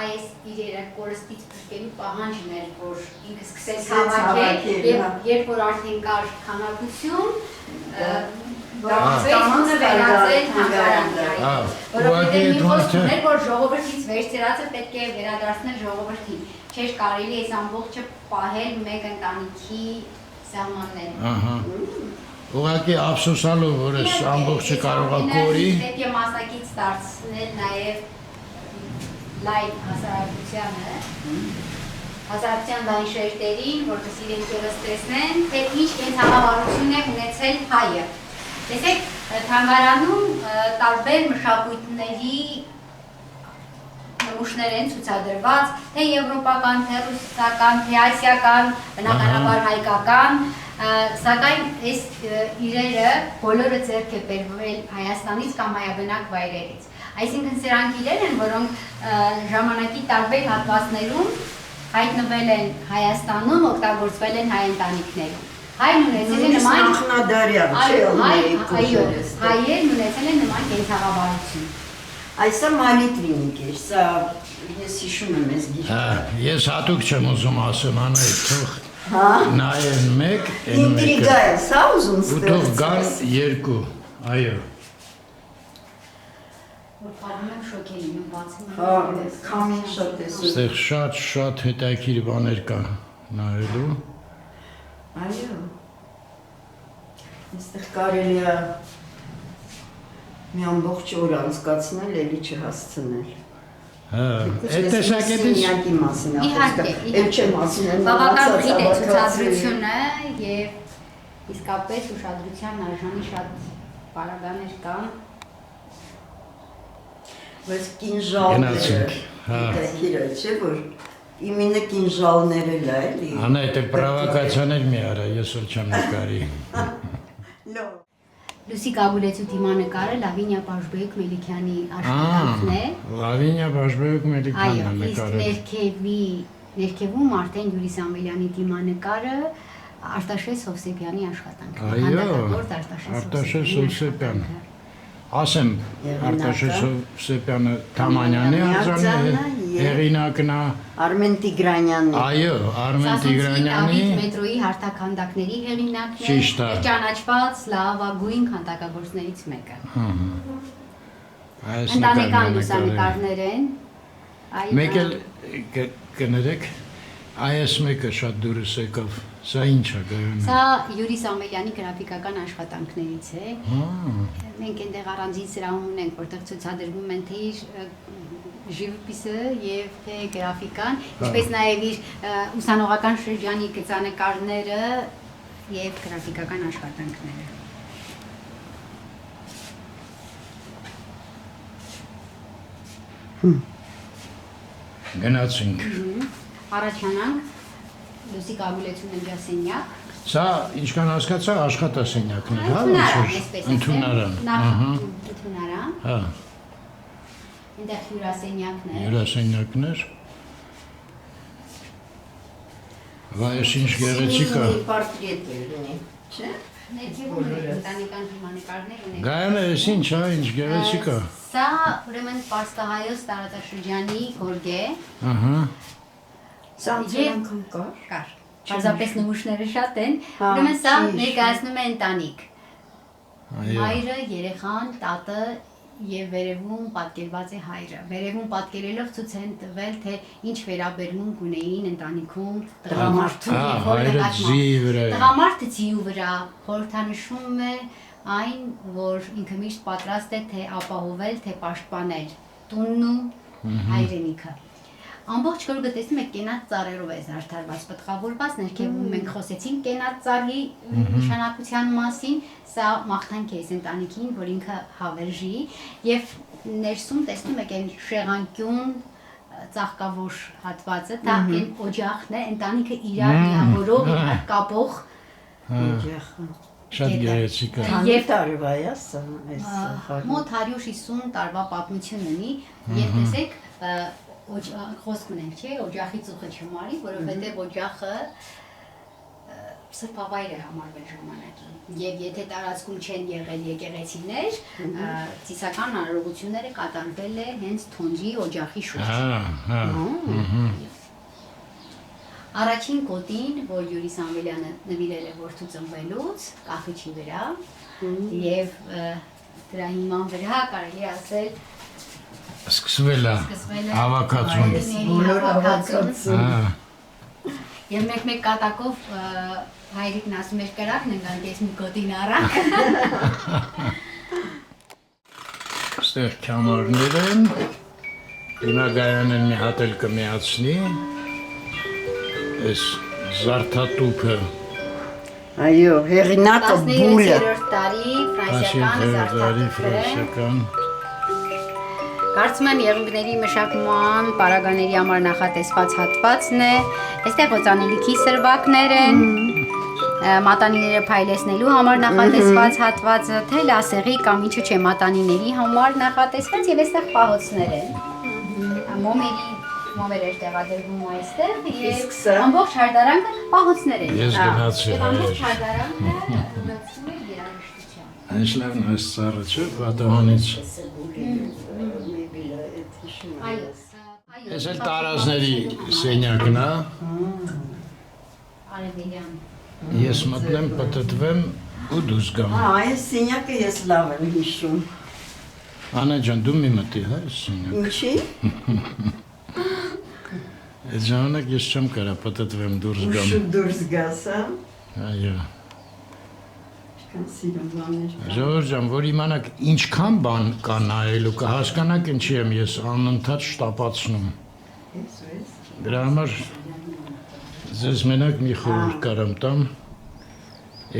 այս իրերը կորստից փրկելու պահանջն էր, որ ինքը սկսեց հավաքել եւ երբ որ արդեն կար քանակություն, Տանը վերածել թանգարանի, Հա, որովհետև մի խոսք ուղղակի ուներ, որ ժողովրդից վերցրածը պետք է վերադարձնել ժողովրդին։ Չէր կարելի այս ամբողջը պահել մեկ ընտանիքի սահմաններում։ ահա։ Ուղղակի ափսոսալով, որ այս ամբողջը կարող է կորի։ Պետք է մասնակից դարձնել նաև լայվ հասարակությանը, հասարակության լայն շերտերին, որպեսզի իրենք ևս տեսնեն, թե ինչ կենցաղավարություն է ունեցել հայը։ Տեսեք, թանգարանում տարբեր մշակույթների նմուշներ են ցուցադրված, թե եվրոպական, թե ռուսական, թե ասիական, բնականաբար հայկական, սակայն այս իրերը բոլորը ձեռք է բերվել Հայաստանից կամ հայաբնակ վայրերից։ Այսինքն սրանք իրեր են, որոնք ժամանակի տարբեր հատվածներում հայտնվել են Հայաստանում, օգտագործվել են հայ ընտանիքներում։ Հայն ունեցել է նման նախնադարյան, չէ՞, այո, հայերն ունեցել են նման կենցաղավարություն։ Այսա մալիտրինիկ էր, սա ես հիշում եմ ես գիրքը։ Հա, ես հատուկ չեմ ուզում ասեմ, անայ, թող նայեն մեկ, են Ինտրիգա է, սա ուզում ու թող գան երկու, այո։ Որ փառում եմ շոկերի, ու բացում եմ։ Հա, քամին շատ է սուր։ Այստեղ շատ հետաքրքիր բաներ կա նայելու։ Այո։ Այստեղ կարելի է մի ամբողջ օր անցկացնել, էլի չհասցնել։ Հա, այդ տեսակետից Սենյակի մասին Իհարկե, էլ չեմ ասում, բավական քիչ է ցուցադրությունը եւ իսկապես ուշադրության արժանի շատ պարագաներ կան։ Բայց կինժալները, Գնացինք, հա։ հետաքրքիր է, չէ՞ որ իմինը կինժալները լա էլի։ Անայ, դե պրովոկացիաներ մի արա, ես էլ չեմ նկարի։ Լավ։ Լուսիկ Աբուլեցու դիմանկարը Լավինիա Բաժբեկ Մելիքյանի աշխատանքն է։ Լավինիա Բաժբեկ Մելիքյանն է Այո, իսկ նկարել։ ներքևում արդեն Յուրի Սամվելյանի դիմանկարը Արտաշես Հովսեփյանի աշխատանքն է։ Այո, Հանդարտագործ Արտաշես Հովսեփյան։ Ասեմ, Արտաշես Հովսեփյանը Թամանյանի արձանը հեղինակն է։ Արմեն Տիգրանյանն է։ Այո, Արմեն Տիգրանյանի մետրոյի հարթաքանդակների հեղինակն է։ Ճիշտ է։ Ճանաչված լավագույն քանդակագործներից մեկը։ այս Ընտանեկան նկարները լուսանկարներ են։ Այո։ Մեկ էլ կներեք, այս մեկը շատ դուրս եկավ, սա ինչ է գայանը։ Սա Յուրի Սամվելյանի գրաֆիկական աշխատանքներից է։ Մենք այնտեղ առանձին սրահում ունենք, որտեղ ցուցադրվում են թե իր ժիվպիսը եւ թե գրաֆիկան, ինչպես նաեւ իր ուսանողական շրջանի գծանկարները եւ գրաֆիկական աշխատանքները։ Գնացինք։ Առաջանանք Լուսիկ Աբուլեցու ննջասենյակ։ Սա ինչքան հասկացա աշխատասենյակն է, հա, Ընդունարան, ընդունարան։ Ընդունարան։ Հա, Այնտեղ հյուրասենյակն է։ հյուրասենյակներ։ Վայ, ես ինչ գեղեցիկ է։ Պորտրետ ունի, չէ՞։ Ներքևում ընտանեկան դիմանկարներ ունենք։ Գայանը ես ինչ է, ինչ գեղեցիկ է։ Սա ուրեմն Պարսկահայոց տարածաշրջանի գորգ է։ Ահա։ Սա անգամ կար։ Կար։ Պարզապես նմուշները շատ են։ Հա, Ուրեմն սա ճիշտ։ ներկայացնում է ընտանիք։ Այո։ Հայրը, երեխան, տատը եւ վերևում պատկերված է հայրը։ Վերևում պատկերելով ցույց են տվել, թե ինչ վերաբերմունք ունեին ընտանիքում տղամարդուն Ահա, եւ որ հայրը ձիի վրա է։ Տղամարդը ձիու վրա խորհրդանշում է այն, որ ինքը միշտ պատրաստ է թե ապահովել, թե պաշտպանել տունն ու հայրենիքը։ Ամբողջ գորգը տեսնում եք կենաց ծառերով է զարդարված, պտղավորված, ներքևում մենք խոսեցինք կենաց ծառի նշանակության մասին, սա մաղթանք է այս ընտանիքին, որ ինքը հավերժի եւ ներսում տեսնում եք այն շեղանկյուն ծաղկավոր հատվածը, դա այն օջախն է, ընտանիքը իրար միավորող, իրար կապող Օջախը։ Շատ գեղեցիկ է։ Եվ տարվա է սա, այս խաղը։ մոտ 150 տարվա պատմություն ունի եւ տեսեք խոսք ունենք, չէ, օջախի ծուխը չմարի, որովհետև օջախը սրբավայր է համարվել ժամանակին։ Եվ եթե տարածքում չեն եղել եկեղեցիներ, ծիսական արարողությունները կատարվել է հենց թոնջի օջախի շուրջ։ Հա։ Առաջին կոտին, որ Յուրի Սամվելյանը նվիրել է որդու ծնվելուց, կախիչի վրա, եւ դրա հիման վրա կարելի է ասել Սկսվել է հավաքածուն։ Բոլոր հավաքածուն։ Հա։ Եվ մեկ կատակով հայրիկն ասում էր կրակն ընկանք ես մի կոտին առանք։ Ստեղ քամարներ են։ Հիմա Գայանն մի հատ էլ կմիացնի։ Այս զարդատուփը։ Այո, հեղինակը բուլը։ 17-րդ տարի ֆրանսիական զարդատուփ է։ ֆրանսիական։ Կարծում եմ եղունգների մշակման պարագաների համար նախատեսված հատվածն է։ Այստեղ օծանելիքի սրվակներ են։ Մատանիները փայլեցնելու համար նախատեսված հատվածը, թե լասեղի կամ ինչու՞ չէ մատանիների համար նախատեսված եւ այստեղ պահոցներ են։ Մոմեր էր տեղադրվում այստեղ եւ ամբողջ հարդարանքը պահոցներ են։ Ես գնացի։ Եվ ամբողջ հարդարանքը ունեցում է երաժշտություն։ Այս լավն այս ծառը չէ, պատահանից։ Ես էլ տարազների սենյակն է։ Արևելյան։ Ես մտնեմ, պտտվեմ ու դուրս գամ։ Այս սենյակը ես լավ եմ հիշում։ Անա ջան, դու մի մտի, հա, սենյակ։ Ինչի՞։ Այդ ժամանակ ես չեմ կարա պտտվեմ դուրս գամ։ Ուշ դուրս գաս, հա։ Այո։ Կան սիրուն բաներ։ Ժողովուրդ ջան, որ իմանաք ինչքան բան կա նայելու, կհասկանաք ինչի եմ ես անընդհատ շտապացնում։ Դրա համար ձեզ մենակ մի խորհուրդ կարամ տամ,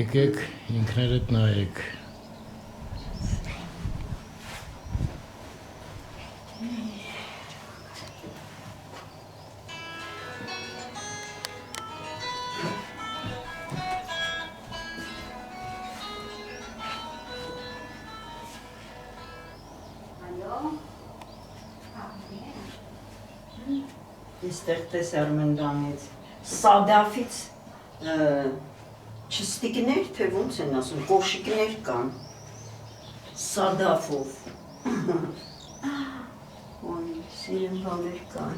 եկեք ինքներդ նայեք։ Այստեղ տես Արմենդանից, Սադաֆից չստիկներ, թե ոնց են ասում, կոշիկներ կան, Սադաֆով, սիրեն բաներ կան։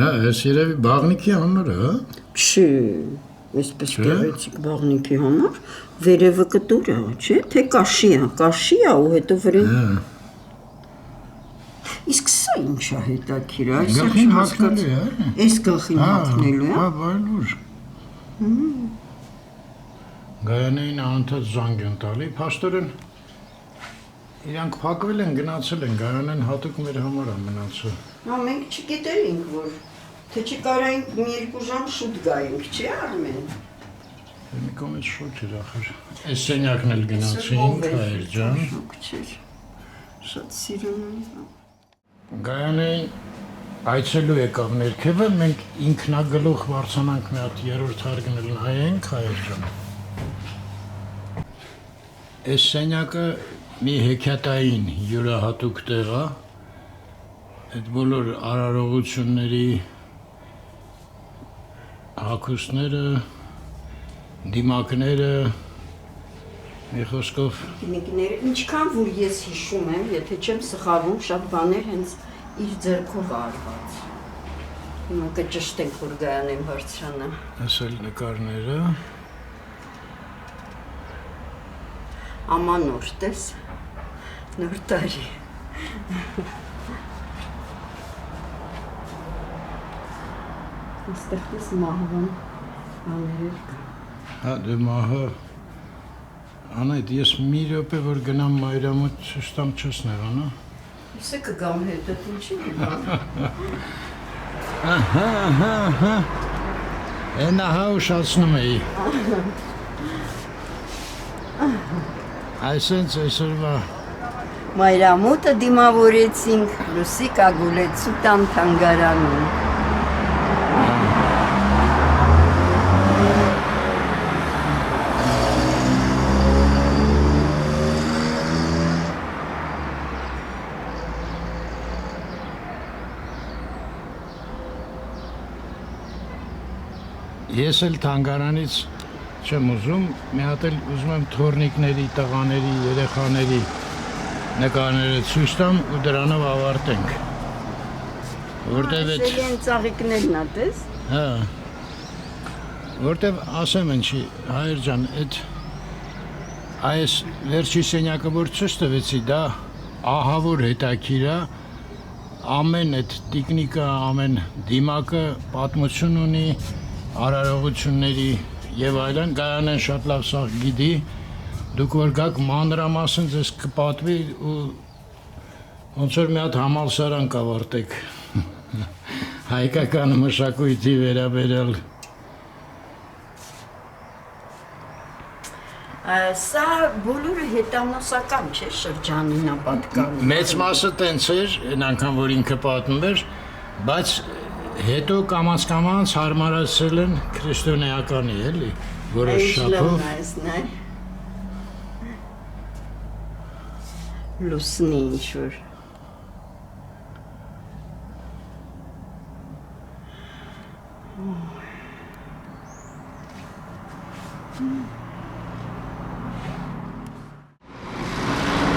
Հա, ես երևի բաղնիքի համար, հա։ Չի, այսպես գեղեցիկ բաղնիքի համար, վերևը կտուր է, չէ, թե կաշի է ու հետո վրեն։ Իսկ սա ինչ է հետաքրքիր, Գլխին հագնելու է, Այս գլխին հագնելու է։ Հա, բայլուր։ Գայանային անընդհատ զանգ են տալի, փաստորեն իրանք փակվել են, գնացել են, Գայանեն հատուկ մեր համար է մնացել։ Հա, մենք չգիտեինք, որ թե չկարայինք մի երկու ժամ շուտ գայինք, չէ Արմեն։ Մի կողմից շուտ էր ախր։ Այս սենյակն էլ գնացինք, հայր ջան։ Շատ սիրուն եմ։ Գայանային այցելու եկավ ներքևը, մենք ինքնագլուխ վարձանանք մի հատ երրորդ հարգն էլ նայենք, հայր ջան։ Այս սենյակը մի հեքիաթային յուրահատուկ տեղ է, այդ բոլոր արարողությունների հագուստները, դիմակները, մի խոսքով Գինիկները, ինչքան որ ես հիշում եմ, եթե չեմ սխալվում, շատ բաներ հենց իր ձեռքով արված։ Հիմա կճշտենք, որ գայանեմ հարցրանը։ այս էլ նկարները, Ամանոր, տես, նոր տարի։ Այստեղ տես մահվան բաներ կան։ հա դե մահը, անայդ ես մի րոպե որ գնամ մայրամոտ ցույց տամ չես նեղանա։ Ես կգամ հետդ ինչի՞ բան։ Հա, Էնա հա ուշացնում էի։ Այսենց այսօրվա Մայրամուտը դիմավորեցինք Լուսիկ Ագուլեցուտան թանգարանում։ Ես էլ թանգարանից չեմ ուզում, մի հատ էլ ուզում եմ թորնիկների, տղաների, երեխաների նկարները ցույց տամ ու դրանով ավարտենք։ Որտեւ այդ Սելեն ծաղիկներն ա տես։ հա որտեւ ասեմ ինչի, հայր ջան, այս վերջի սենյակը որ ցույց տվեցի, դա ահավոր հետաքրքիր է, ամեն այդ տիկնիկը, ամեն դիմակը պատմություն ունի, արարողությունների եւ այլն, Գայանեն շատ լավ սա գիտի, դուք որ գաք մանրամասն ձեզ կպատվի ու ոնց որ մի հատ համալսարան կավարտեք հայկական մշակույթի վերաբերյալ։ Սա բոլորը հետանոսական չէ շրջանին ապատկանում։ Մեծ մասը տենց էր, այն անգամ որ ինքը պատմում էր, բայց հետո կամաց հարմարացրել են քրիստոնեականի էլի, որոշ շապով։ Լուսնի ինչ-որ։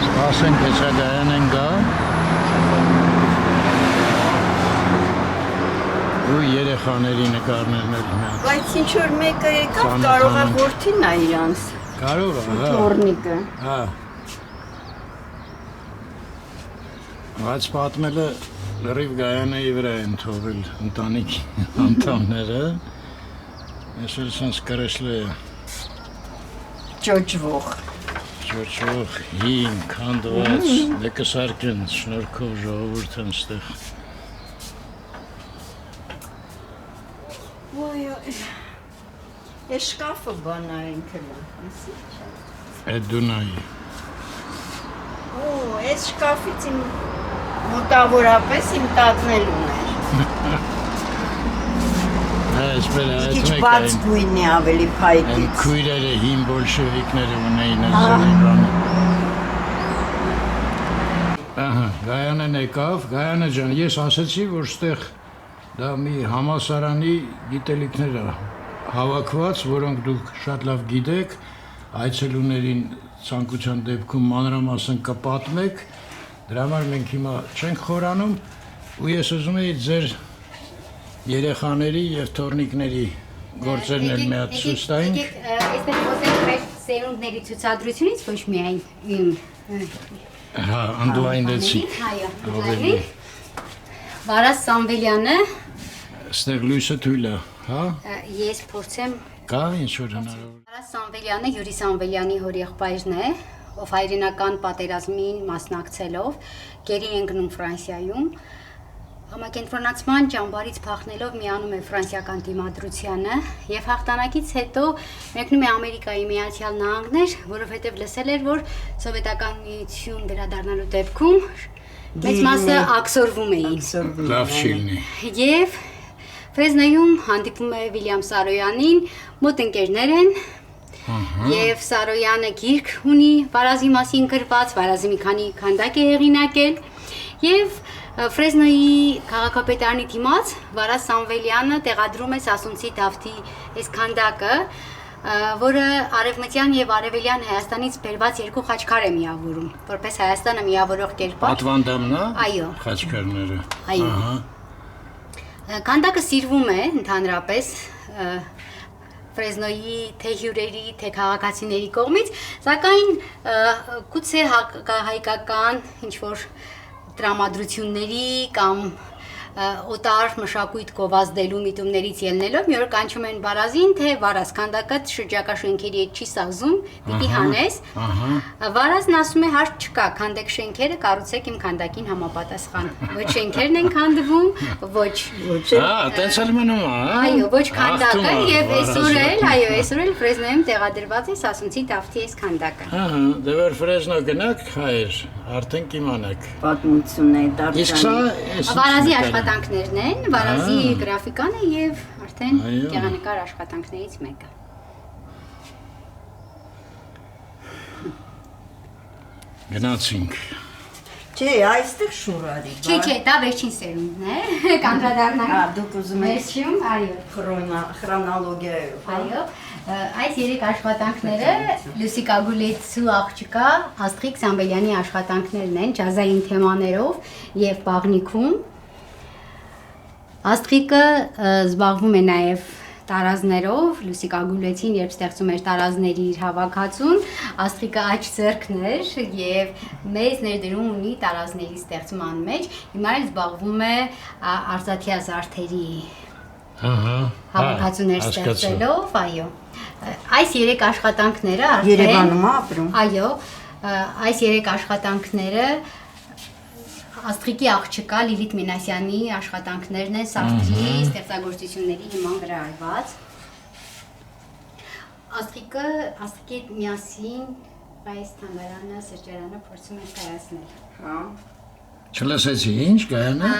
Սպասենք հեսա Գայանեն գա։ ու երեխաների նկարներն էլ մի հատ։ Բայց ինչ որ մեկը եկավ, կարող է որդին նա իրանց։ Կարող է, հա։ Թորնիկը։ Հա։ Բայց պատմելը լրիվ Գայանայի վրա են թողել ընտանիքի անդամները։ Այսօր սենց կրեսլը է։ Ճոճվող։ Ճոճվող, հին, քանդված, դե կսարկեն շնորհքով ժողովուրդը այստեղ։ Ոյ, այս շկաֆը բանա ինքը լա։ Այդ Դունայի։ Օ, այս շկաֆից իմ մոտավորապես իմ տածնելուն էր։ Այսպես այդ Քիչ մեկ բաց այն գույնի ավելի փայտից։ քույրերը հին բոլշևիկները ունեին այս բանը։ Ահա, Գայանն եկավ, Գայանա ջան, ես ասացի, որ ստեղ դա մի համալսարանի գիտելիքներ է հավաքված, որոնք դուք շատ լավ գիտեք, այցելուներին ցանկության դեպքում մանրամասն կպատմեք, դրա համար մենք հիմա չենք խորանում, ու ես ուզում եի ձեր երեխաների եւ թորնիկների գործերն էլ մի հատ ցույց տային։ Այստեղ խոսենք մեր սերունդների ցուցադրությունից, ոչ միայն իմ Հա, ընդլայնեցիք։ Այո, ընդլայնի։ Վարազ Սամվելյանը, Ստեղ լույսը թույլ է, հա։ ես փորձեմ Կա ինչ որ հնարավոր։ Վարազ Սամվելյանը Յուրի Սամվելյանի հորեղբայրն է, ով հայրենական պատերազմին մասնակցելով գերի ընկնում Ֆրանսիայում, համակենտրոնացման ճամբարից փախնելով միանում է ֆրանսիական դիմադրությանը եւ հաղթանակից հետո մեկնում է Ամերիկայի Միացյալ Նահանգներ, որովհետեւ լսել էր, որ սովետական միություն վերադառնալու դեպքում մեծ մասը աքսորվում էին։ Լավ չի լինի։ Եվ Ֆրեզնոյում հանդիպում է Վիլյամ Սարոյանին, մոտ ընկերներ են։ Եվ Սարոյանը գիրք ունի Վարազի մասին գրված, Վարազը մի քանի քանդակ է հեղինակել եւ Ֆրեզնոյի քաղաքապետարանի դիմաց Վարազ Սամվելյանը տեղադրում է Սասունցի Դավթի այս քանդակը, որը արևմտյան եւ արևելյան Հայաստանից բերված երկու խաչքար է միավորում, որպես Հայաստանը միավորող կերպար։ Պատվանդամն է։ Այո։ Խաչքարները։ Այո։ Քանդակը սիրվում է ընդհանրապես Ֆրեզնոյի թե հյուրերի, թե քաղաքացիների կողմից, սակայն գուցե հայկական ինչ որ տրամադրությունների կամ օտար մշակույթ գովազդելու միտումներից ելնելով մի օր կանչում են Վարազին, թե Վարազ քանդակը շրջակա շենքերի հետ չի սազում, պիտի հանես։ Վարազն ասում է հարց չկա, քանդեք շենքերը, կառուցեք իմ քանդակին համապատասխան։ Ոչ շենքերն են քանդվում, ոչ տենց էլ մնում է, հա։ Այո, ոչ քանդակը եւ այսօր էլ, այո, այսօր էլ Ֆրեզնոյում տեղադրված է Սասունցի Դավթի այս քանդակը։ Ահա, դե որ Ֆրեզնո գնաք, հայր, արդեն կիմանաք։ Պատմությունն է Իսկ սա Վարազի աշխատանքներն են, Վարազի գրաֆիկան է եւ արդեն գեղանկար աշխատանքներից մեկը։ Գնացինք։ Չէ, այստեղ շուրարի։ Չէ, դա վերջին սերունդն է, կանդրադառնանք։ Հա, դուք ուզում եք Վերջում, այո։ քրոնոլոգիայով։ Այո, այս երեք աշխատանքները Լուսիկա Գուլեցու աղջկա Աստղիկ Սամվելյանի աշխատանքներն են ջազային թեմաներով եւ բաղնիքում։ Աստղիկը զբաղվում է նաեւ տարազներով, Լուսիկա Գուլեցին երբ ստեղծում էր տարազների իր հավաքածուն, Աստղիկը աջ ձեռքն էր եւ մեծ ներդրում ունի տարազների ստեղծման մեջ, հիմա էլ զբաղվում է արծաթյա զարդերի հավաքածուներ ստեղծելով, այո։ Այս երեք աշխատանքները արդեն Երևանում է ապրում։ Այո, այս երեք աշխատանքները Աստղիկի աղջկա Լիլիթ Մինասյանի աշխատանքներն են Սարդրի ստեղծագործությունների հիման վրա արված։ Աստղիկի միասին այս թանգարանը, սրճարանը փորձում են կայացնել։ Հա։ Չլսեցի, ինչ Գայանը։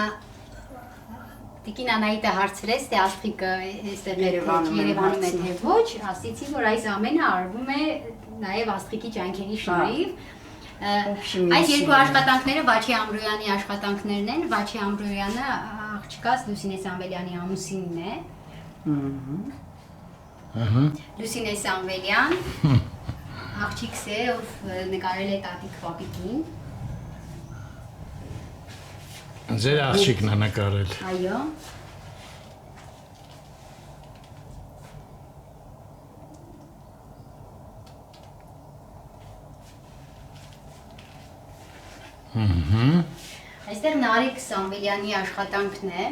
Տիկին Անահիտը հարցրեց, թե Աստղիկը այստեղ Երևանում է թե ոչ, ասեցի, որ այս ամենը արվում է նաև Աստղիկի ջանքերի շնորհիվ։ Այս երկու աշխատանքները Վաչի Ամրոյանի աշխատանքներն են, Վաչի Ամրոյանը աղջկաս Լուսինե Սամվելյանի ամուսինն է։ Լուսինե Սամվելյան աղջիկս է, ով նկարել է տատիկ պապիկին։ Ձեր աղջիկն է նկարել։ Այո։ Այստեղ Նարեկ Սամվելյանի աշխատանքն է։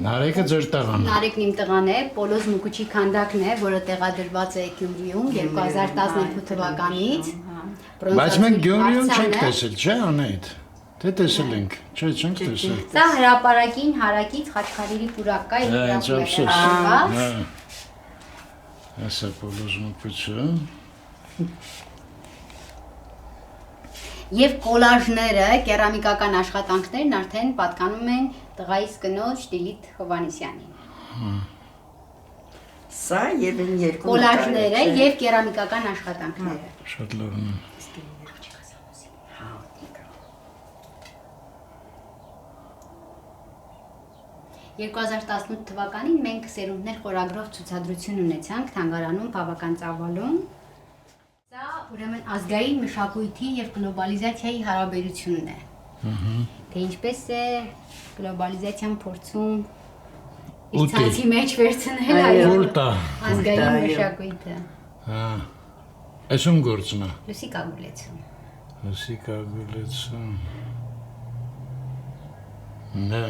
Նարեկը ձեր տղան։ Նարեկն իմ տղան է, Պոլոզ Մուկուչի քանդակն է, որը տեղադրված է Գյումրիում 2012 թվականից։ Բայց մենք Գյումրիում չենք տեսել, չէ՞ Անետ։ Թե տեսել ենք, չէ, չենք տեսել։ Սա հրապարակին հարակից Խաչքարերի պուրակ կա, Ասա Պոլոզ Մուկուչը։ Եվ կոլաժները, կերամիկական աշխատանքներն արդեն պատկանում են տղայիս կնոջ Դիլիթ Հովհաննիսյանին։ Սա եւ այն երկու Կոլաժները եւ կերամիկական աշխատանքները։ Շատ լավն է։ Ա 2018 թվականին մենք սերունդներ խորագրով ցուցադրություն ունեցանք Թանգարանում Բավական ծավալում։ Սա ուրեմն ազգային մշակույթի եւ գլոբալիզացիայի հարաբերությունն է։ Թե ինչպես է գլոբալիզացիան փորձում իր ցանցի մեջ վերցնել ազգային մշակույթը։ Հա։ Այս ում գործն է։ Լուսիկա Գուլեցուն։ Լուսիկա Գուլեցուն։ Նա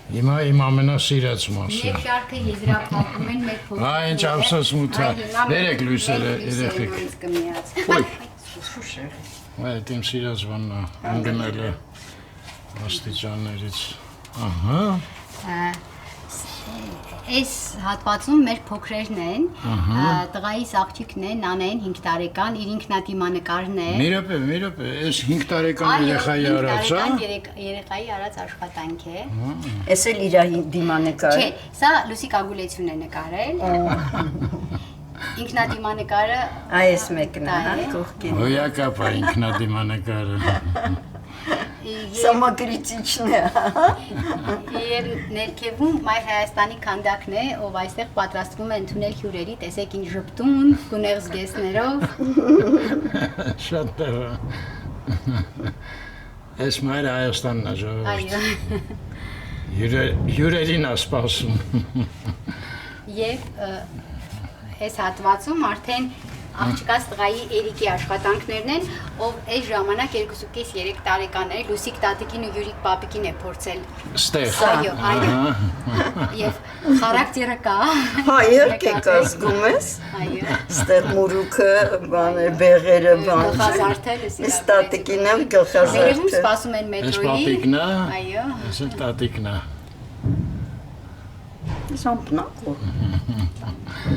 Հիմա իմ ամենասիրած մասը։ Եվ շարքը եզրափակում են մեր փոքր։ Այ ինչ ափսոս մութա։ Ներեք լույսերը երեխեք։ Այդ իմ սիրած բանն է, ընկնել է աստիճաններից։ Ահա։ Այս հատվածում մեր փոքրերն են, տղայիս աղջիկն է, Նանեն 5 տարեկան, իր ինքնադիմանկարն է։ Մի րոպե, այս 5 տարեկան երեխայի արած, հա։ Երեխայի արած աշխատանք է։ Էս էլ իր դիմանկարը։ Չէ, սա Լուսիկ Ագուլեցյունն է նկարել։ Ինքնադիմանկարը Այս մեկն է, հա, կողքին։ Հոյակապ է ինքնադիմանկարը։ Սա մակրիցիչն է։ Եվ ներքևում Մայր Հայաստանի քանդակն է, ով այստեղ պատրաստվում է ընդունել հյուրերի, տեսեք ինչ ժպտուն, գունեղ զգեստներով։ Շատ լավ է։ Այս Մայր Հայաստանն է ժողովուրդ։ Այո։ Հյուրերին է սպասում։ Եվ այս հատվածում արդեն աղջկաս տղայի Էրիկի աշխատանքներն են, ով այս ժամանակ 2.5-3 տարեկան էր, Լուսիկ տատիկին ու Յուրիկ պապիկին է փորձել։ Ստեղ։ Այո։ Եվ խարակտերը կա։ Հա, երբ եք ազգում ես։ Այո։ Ստեղ մուրուքը, բաներ, բեղերը, բաներ։ Գլխազարդը Լուսիկ։ Այս տատիկին եմ Վերևում գլխազարդը։ սպասում են Այս մետրոյի։ պապիկն է։ Այո։ Այս էլ տատիկն է։ Սամպնակո։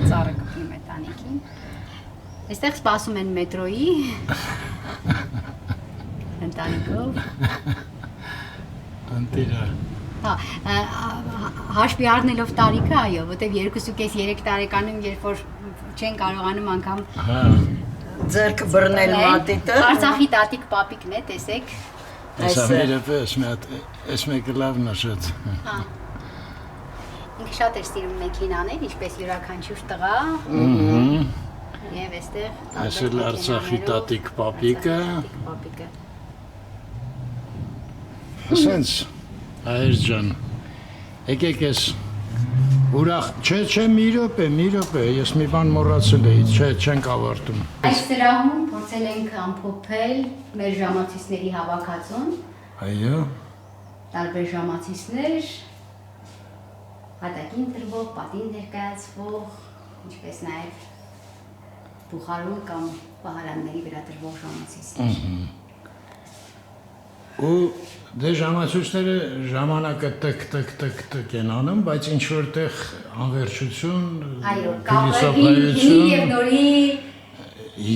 Ծառը կպնում է տանիքին։ Այստեղ սպասում են մետրոյի ընտանիքով։ Անտիրա։ Հա, հաշվի առնելով տարիքը, այո, որտեվ 2.5-3 տարեկանում, երբ որ չեն կարողանում անգամ Ձերքը բռնել մատիտը։ Արցախի տատիկ պապիկն է, տեսեք։ Այս ամերը այս մեկը լավն է շատ։ Հա։ Ինքը շատ էր սիրում մեքենաներ, ինչպես յուրաքանչյուր տղա։ Եվ այստեղ Այս էլ Արցախի տատիկ պապիկը։ Ասենց, այր ջան, եկեք ես ուրախ, չէ, մի րոպե, ես մի բան մոռացել էի, չենք ավարտում։ Այս սրահում փորձել ենք ամփոփել մեր ժամացույցների հավաքածուն։ Այո։ Տարբեր ժամացույցներ, հատակին տրվող, պատին ներկայացվող, ինչպես նաև բուխարու կամ պահարանների վրա տրվող ժամացույցներ։ Ու դե ժամացույցները ժամանակը տկ են անում, բայց ինչ որտեղ անվերջություն, Այո, կապը հին և նորի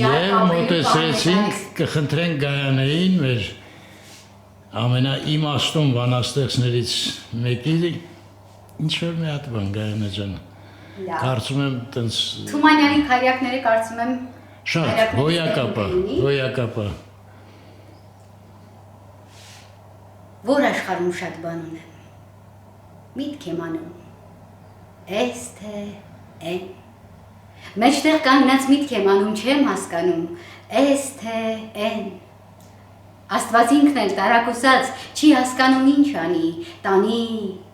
եւ մոտեցրեցինք, կխնդրենք Գայանեին մեր ամենաիմաստուն բանաստեղծներից մեկի ինչ որ մի հատ բան Գայանե ջան։ Կարծում եմ տենց Թումանյանի քարյակները կարծում եմ շատ հոյակապը։ Որ աշխարհում շատ բան ունեմ։ Միտք եմ անում։ Էս թե են։ Մեջտեղ կանգնած միտք եմ անում, չեմ հասկանում։ Էս թե են։ Աստված ինքն էլ տարակուսած չի հասկանում ինչ անի, տանի,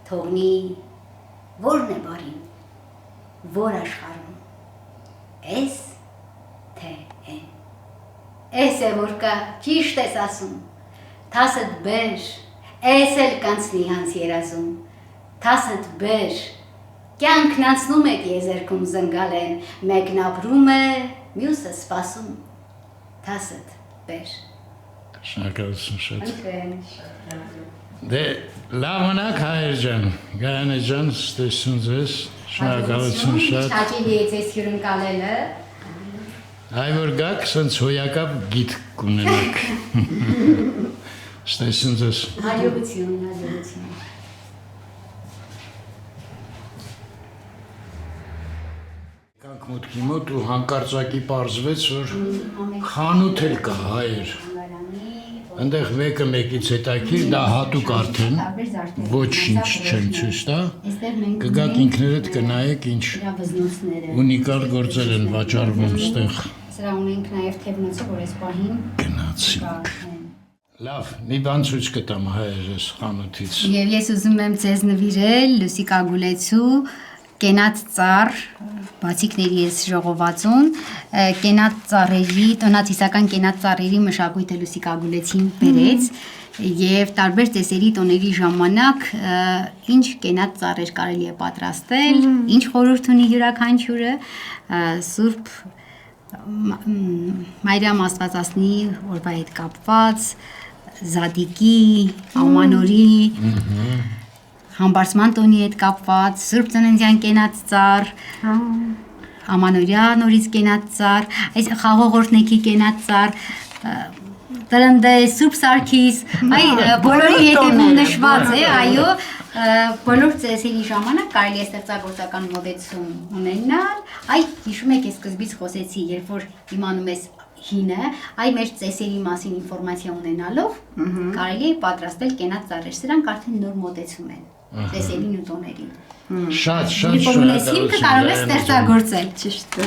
թողնի, որն է բարին, որ աշխարհում S T N S է որ կա ճիշտ ես ասում Թասդ բեր S էլ կանցնի հանց երազում Թասդ բեր Կյանքն անցնում է եզերքում զնգալեն մեկն ապրում է մյուսը սպասում Թասդ բեր Շնորհակալություն շատ Դե լավ մնաք հայր ջան Գայանե ջան ստեսուն ձեզ Շնորհակալություն շատ Հաճելի է ձեզ հյուրընկալելը Այ որ գաք սենց հոյակապ գիտ կունենաք Ստեսուն ձեզ Հաջողություն Կանք մոտքի մոտ ու հանկարծակի պարզվեց, որ խանութ էլ կա հայր Ընդեղ մեկը մեկից հետաքրիր, դա հատուկ արդեն, ոչինչ չեմ ցույց տա, կգաք ինքներդ կնայեք ինչ ունիկալ գործեր են վաճառվում ստեղ։ Սրա ունենք նաև թևնոցը, որ այս պահին Գնացինք։ Լավ, մի բան ցույց կտամ հայր ես խանութից։ Եվ ես ուզում եմ ձեզ նվիրել Լուսիկա Գուլեցու կենաց ծառ բացիկների ես ժողովածուն կենաց ծառերի տոնացիսական կենաց ծառերի մշակույթը Լուսիկա Գուլեցին բերեց եւ տարբեր ծեսերի տոների ժամանակ ինչ կենաց ծառեր կարելի է պատրաստել ինչ խորհուրդ ունի յուրաքանչյուրը սուրբ Մայրամ Աստվածածնի օրվա հետ կապված Զադիկի Ամանորի Համբարձման տոնի հետ կապված, Սուրբ Ծննդյան կենաց ծառ, Ամանորյա նորից կենաց ծառ, այս խաղողորտնեքի կենաց ծառ, Տրնդես, Սուրբ Սարգիս, այ բոլորի հետևում նշված է, այո, բոլոր ծեսերի ժամանակ կարելի է ստեղծագործական մոտեցում ունենալ, այ հիշում եք ես սկզբից խոսեցի, երբ որ իմանում ես հինը, այ մեր ծեսերի մասին ինֆորմացիա ունենալով կարելի է պատրաստել կենաց ծառեր, սրանք արդեն նոր մոտեցում են ծեսերին ու տոներին։ Շատ հիմքը կարող է ստեղծագործել։ Ճիշտ է։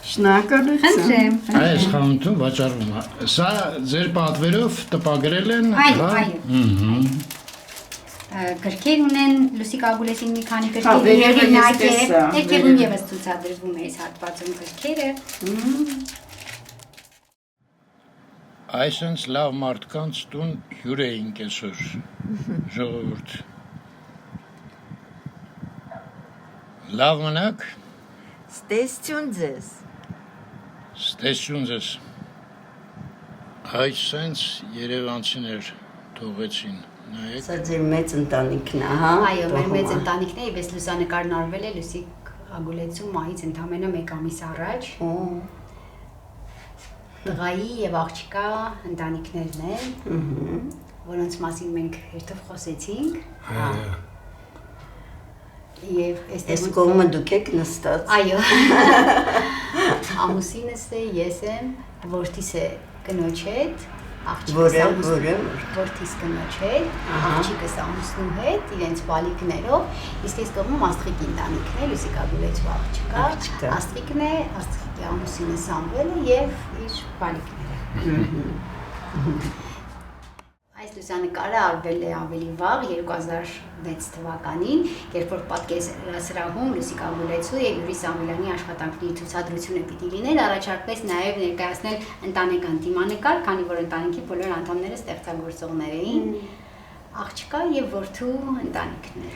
Շնորհակալություն։ Խնդրեմ։ Այս խանութում վաճառվում է։ Սա ձեր պատվերով տպագրել են, Այո։ Գրքեր ունեն Լուսիկա Գուլեցին մի քանի գրքեր, վերևը հեղինակ է, էստես է, ներքևում եւս ցուցադրվում է այս հատվածում գրքերը։ Այսինքն լավ մարդկանց տուն հյուր էինք այսօր ժողովուրդ Լավ մնաք Ստեսություն ձեզ Ստեսություն ձեզ Այսինքն երևանցիներ թողեցին նայեք Սա ձեր մեծ ընտանիքն է, հա Այո, մեր մեծ ընտանիքն է, եւ այս լուսանկարն արվել է Լուսիկա Գուլեցու մահից ընդամենը 1 ամիս առաջ։ Տղայի եւ աղջկա ընտանիքներն են, որոնց մասին մենք երթով խոսեցինք։ Եվ Այս կողմը դուք եք նստած։ Այո։ Ամուսինս է, ես եմ, որդիս է կնոջ հետ, աղջիկս որդիս կնոջ հետ, աղջիկս ամուսնու հետ, իրենց բալիկներով, իսկ այս կողմում Աստղիկի ընտանիքն է, Լուսիկա Գուլեցու աղջկա, Աստղիկն է, Աստղիկի ամուսինը Սամվելը եւ իր բալիկները։ Այս լուսանկարը արվել է ավելի վաղ 2006 թվականին, երբ որ պատկերասրահում Լուսիկա Գուլեցու եւ Յուրի Սամվելյանի աշխատանքների ցուցադրությունը պիտի լիներ, առաջարկվեց նաեւ ներկայացնել ընտանեկան դիմանկար, քանի որ ընտանիքի բոլոր անդամները ստեղծագործողներ էին, աղջկա եւ որդու ընտանիքներ։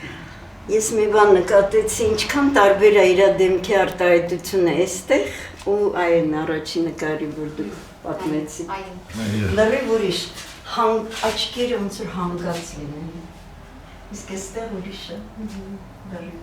Ես մի բան նկատեցի, ինչքան տարբեր է իր դեմքի արտահայտությունը այստեղ ու այն առաջին նկարի, որ դուք պատմեցիք։ Այո։ Լրիվ ուրիշ, աչքերը ոնց որ հանգած լինեն։ Իսկ այստեղ ուրիշ է։ Լրիվ։